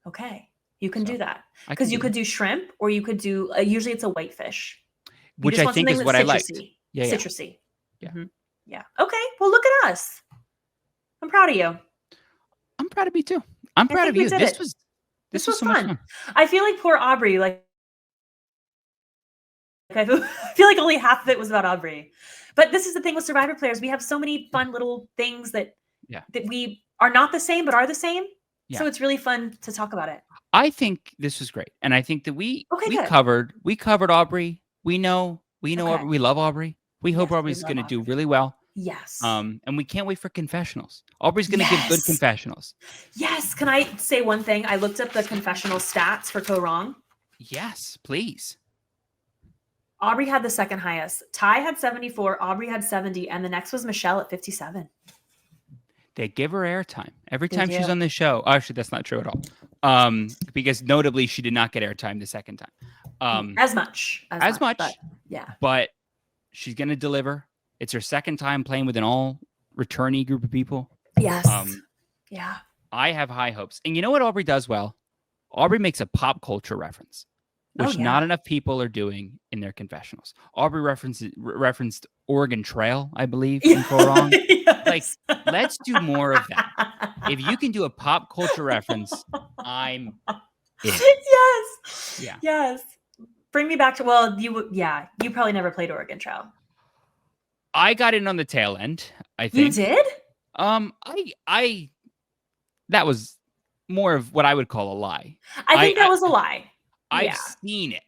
Speaker 2: okay. You can do that because you could do shrimp, or you could do. Usually, it's a whitefish,
Speaker 1: which I think is what I liked.
Speaker 2: Yeah, citrusy.
Speaker 1: Yeah.
Speaker 2: Mm-hmm. Yeah. Okay. Well, look at us. I'm proud of you.
Speaker 1: I'm proud of me too. I'm proud of you. This was so
Speaker 2: fun.
Speaker 1: Much fun.
Speaker 2: I feel like poor Aubry. Like I feel like only half of it was about Aubry. But this is the thing with Survivor players. We have so many fun little things that we are not the same, but are the same.
Speaker 1: Yeah.
Speaker 2: So it's really fun to talk about it.
Speaker 1: I think this was great, and I think that we
Speaker 2: good.
Speaker 1: covered Aubry. We know
Speaker 2: Okay.
Speaker 1: Aubry. We love Aubry. We hope
Speaker 2: Yes, we
Speaker 1: Aubrey's
Speaker 2: love
Speaker 1: going to do
Speaker 2: Aubry.
Speaker 1: really well.
Speaker 2: Yes.
Speaker 1: And we can't wait for confessionals. Aubrey's going to give good confessionals.
Speaker 2: Yes. Can I say one thing? I looked up the confessional stats for Kaoh Rong.
Speaker 1: Yes, please.
Speaker 2: Aubry had the second highest. Ty had 74. Aubry had 70. And the next was Michelle at 57.
Speaker 1: They give her airtime every time she's on the show. Actually, that's not true at all. Because notably, she did not get airtime the second time.
Speaker 2: As much.
Speaker 1: But,
Speaker 2: yeah.
Speaker 1: But she's going to deliver. It's her second time playing with an all returnee group of people.
Speaker 2: Yes. Yeah.
Speaker 1: I have high hopes. And you know what Aubry does well? Aubry makes a pop culture reference, which not enough people are doing in their confessionals. Aubry referenced Oregon Trail, I believe, in Kaoh Rong. Yes. Like, let's do more of that. If you can do a pop culture reference, I'm in.
Speaker 2: Yes.
Speaker 1: Yeah.
Speaker 2: Yes. Bring me back to, you probably never played Oregon Trail.
Speaker 1: I got in on the tail end, I think.
Speaker 2: You did?
Speaker 1: That was more of what I would call a lie.
Speaker 2: I think that was a lie.
Speaker 1: I've seen it.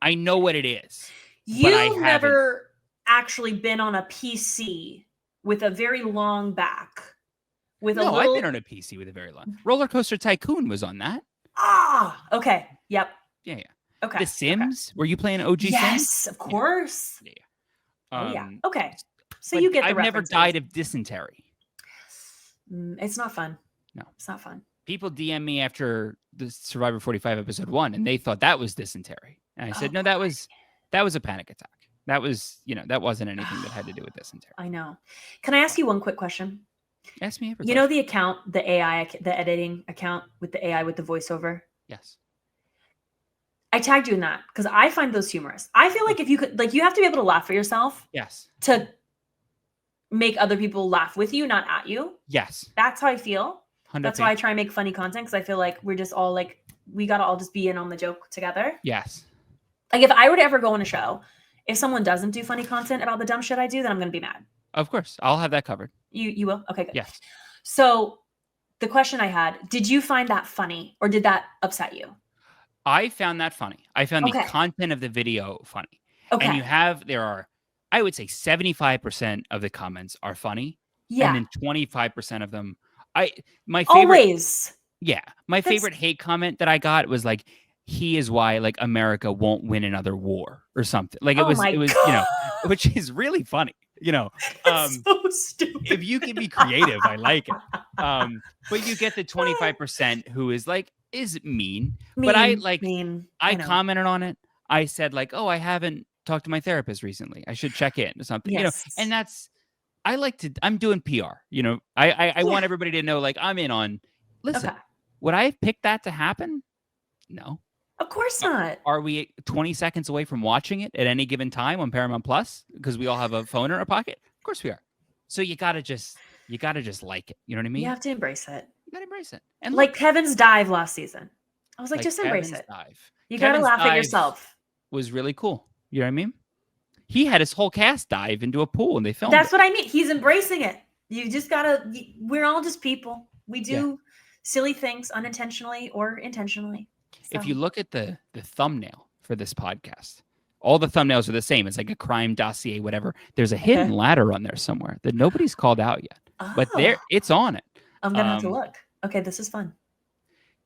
Speaker 1: I know what it is.
Speaker 2: You've never actually been on a PC with a very long back.
Speaker 1: I've been on a PC with a very long. Roller Coaster Tycoon was on that.
Speaker 2: Ah, okay. Yep.
Speaker 1: Yeah.
Speaker 2: Okay.
Speaker 1: The Sims? Okay. Were you playing OG Sims?
Speaker 2: Yes, of course.
Speaker 1: Yeah.
Speaker 2: Okay. So you get the
Speaker 1: I've never died of dysentery.
Speaker 2: It's not fun.
Speaker 1: No.
Speaker 2: It's not fun.
Speaker 1: People DM me after the Survivor 45 episode 1, and they thought that was dysentery. And I said, no, that was a panic attack. That was, that wasn't anything that had to do with dysentery.
Speaker 2: I know. Can I ask you one quick question?
Speaker 1: Ask me every
Speaker 2: question. You know the account, the AI, the editing account with the AI with the voiceover?
Speaker 1: Yes.
Speaker 2: I tagged you in that because I find those humorous. I feel like if you could, you have to be able to laugh at yourself.
Speaker 1: Yes.
Speaker 2: To make other people laugh with you, not at you.
Speaker 1: Yes.
Speaker 2: That's how I feel.
Speaker 1: 100%.
Speaker 2: That's why I try and make funny content because I feel like we're just all we got to all just be in on the joke together.
Speaker 1: Yes.
Speaker 2: Like if I were to ever go on a show, if someone doesn't do funny content about the dumb shit I do, then I'm going to be mad.
Speaker 1: Of course. I'll have that covered.
Speaker 2: You will? Okay, good.
Speaker 1: Yes.
Speaker 2: So the question I had, did you find that funny or did that upset you?
Speaker 1: I found that funny. I found the content of the video funny.
Speaker 2: Okay.
Speaker 1: And there are, I would say 75% of the comments are funny.
Speaker 2: Yeah.
Speaker 1: And then 25% of them, my favorite.
Speaker 2: Always.
Speaker 1: Yeah. My favorite hate comment that I got was like, he is why America won't win another war or something. Like it was, which is really funny,
Speaker 2: so stupid.
Speaker 1: If you can be creative, I like it. But you get the 25% who is mean. But I commented on it. I said I haven't talked to my therapist recently. I should check in or something, and I'm doing PR, I want everybody to know, I'm in on, listen, would I have picked that to happen? No.
Speaker 2: Of course not.
Speaker 1: Are we 20 seconds away from watching it at any given time on Paramount Plus because we all have a phone in our pocket? Of course we are. So you gotta just like it. You know what I mean?
Speaker 2: You have to embrace it.
Speaker 1: You gotta embrace it. And
Speaker 2: Kevin's dive last season. I was just embrace it. You gotta laugh at yourself.
Speaker 1: Was really cool. You know what I mean? He had his whole cast dive into a pool and they filmed
Speaker 2: That's what I mean. He's embracing it. You just gotta, we're all just people. We do silly things unintentionally or intentionally. So.
Speaker 1: If you look at the thumbnail for this podcast, all the thumbnails are the same. It's like a crime dossier, whatever. There's a hidden ladder on there somewhere that nobody's called out yet. Oh. But it's on it.
Speaker 2: I'm going to have to look. Okay, this is fun.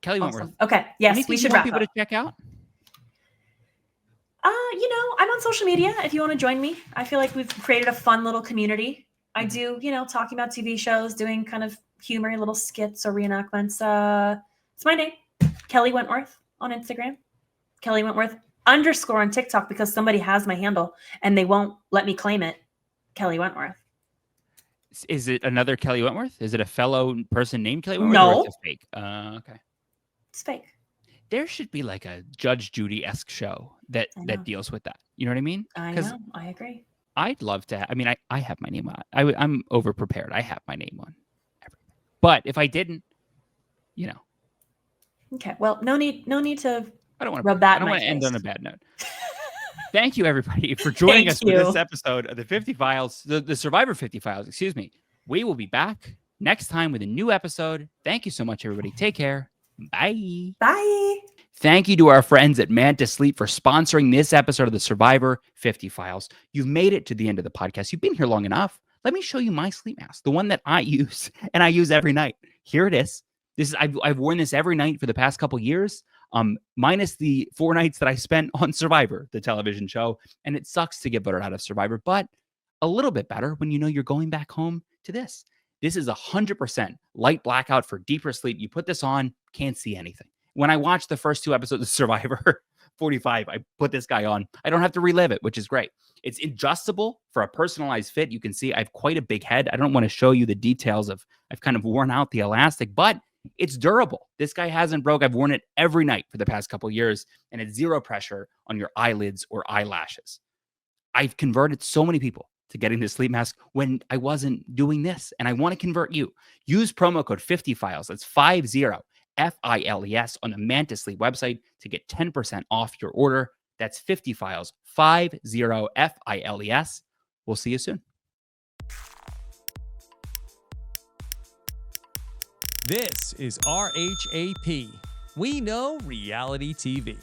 Speaker 1: Kelley Wentworth.
Speaker 2: Okay, yes,
Speaker 1: anything
Speaker 2: we should
Speaker 1: wrap
Speaker 2: people
Speaker 1: up? To check out?
Speaker 2: I'm on social media if you want to join me. I feel like we've created a fun little community. I do, talking about TV shows, doing kind of humor, little skits or reenactments. It's my name, Kelley Wentworth on Instagram, Kelley Wentworth _ on TikTok because somebody has my handle and they won't let me claim it. Kelley Wentworth.
Speaker 1: Is it another Kelley Wentworth? Is it a fellow person named Kelley Wentworth?
Speaker 2: No.
Speaker 1: Or it's a fake? Okay.
Speaker 2: It's fake.
Speaker 1: There should be a Judge Judy-esque show that deals with that. You know what I mean?
Speaker 2: I know. I agree.
Speaker 1: I'd love to. I have my name on. I'm over prepared. I have my name on everything. But if I didn't,
Speaker 2: Okay. Well, no need to.
Speaker 1: I don't want
Speaker 2: to rub that.
Speaker 1: I don't want to end on a bad note. Thank you, everybody, for joining us for this episode of the 50 Files, the Survivor 50 Files. Excuse me. We will be back next time with a new episode. Thank you so much, everybody. Take care. Bye.
Speaker 2: Bye.
Speaker 1: Thank you to our friends at Manta Sleep for sponsoring this episode of the Survivor 50 Files. You've made it to the end of the podcast. You've been here long enough. Let me show you my sleep mask, the one that I use and I use every night. Here it is. I've worn this every night for the past couple years, minus the 4 nights that I spent on Survivor, the television show. And it sucks to get voted out of Survivor, but a little bit better when you know you're going back home to this. This is 100% light blackout for deeper sleep. You put this on, can't see anything. When I watched the first 2 episodes of Survivor 45, I put this guy on. I don't have to relive it, which is great. It's adjustable for a personalized fit. You can see I have quite a big head. I don't want to show you the details of, I've kind of worn out the elastic, but it's durable. This guy hasn't broke. I've worn it every night for the past couple of years, and it's zero pressure on your eyelids or eyelashes. I've converted so many people to getting this sleep mask when I wasn't doing this, and I want to convert you. Use promo code 50files. That's 50 FILES on the Manta Sleep website to get 10% off your order. That's 50 files, 50 FILES. We'll see you soon.
Speaker 3: This is RHAP. We know reality TV.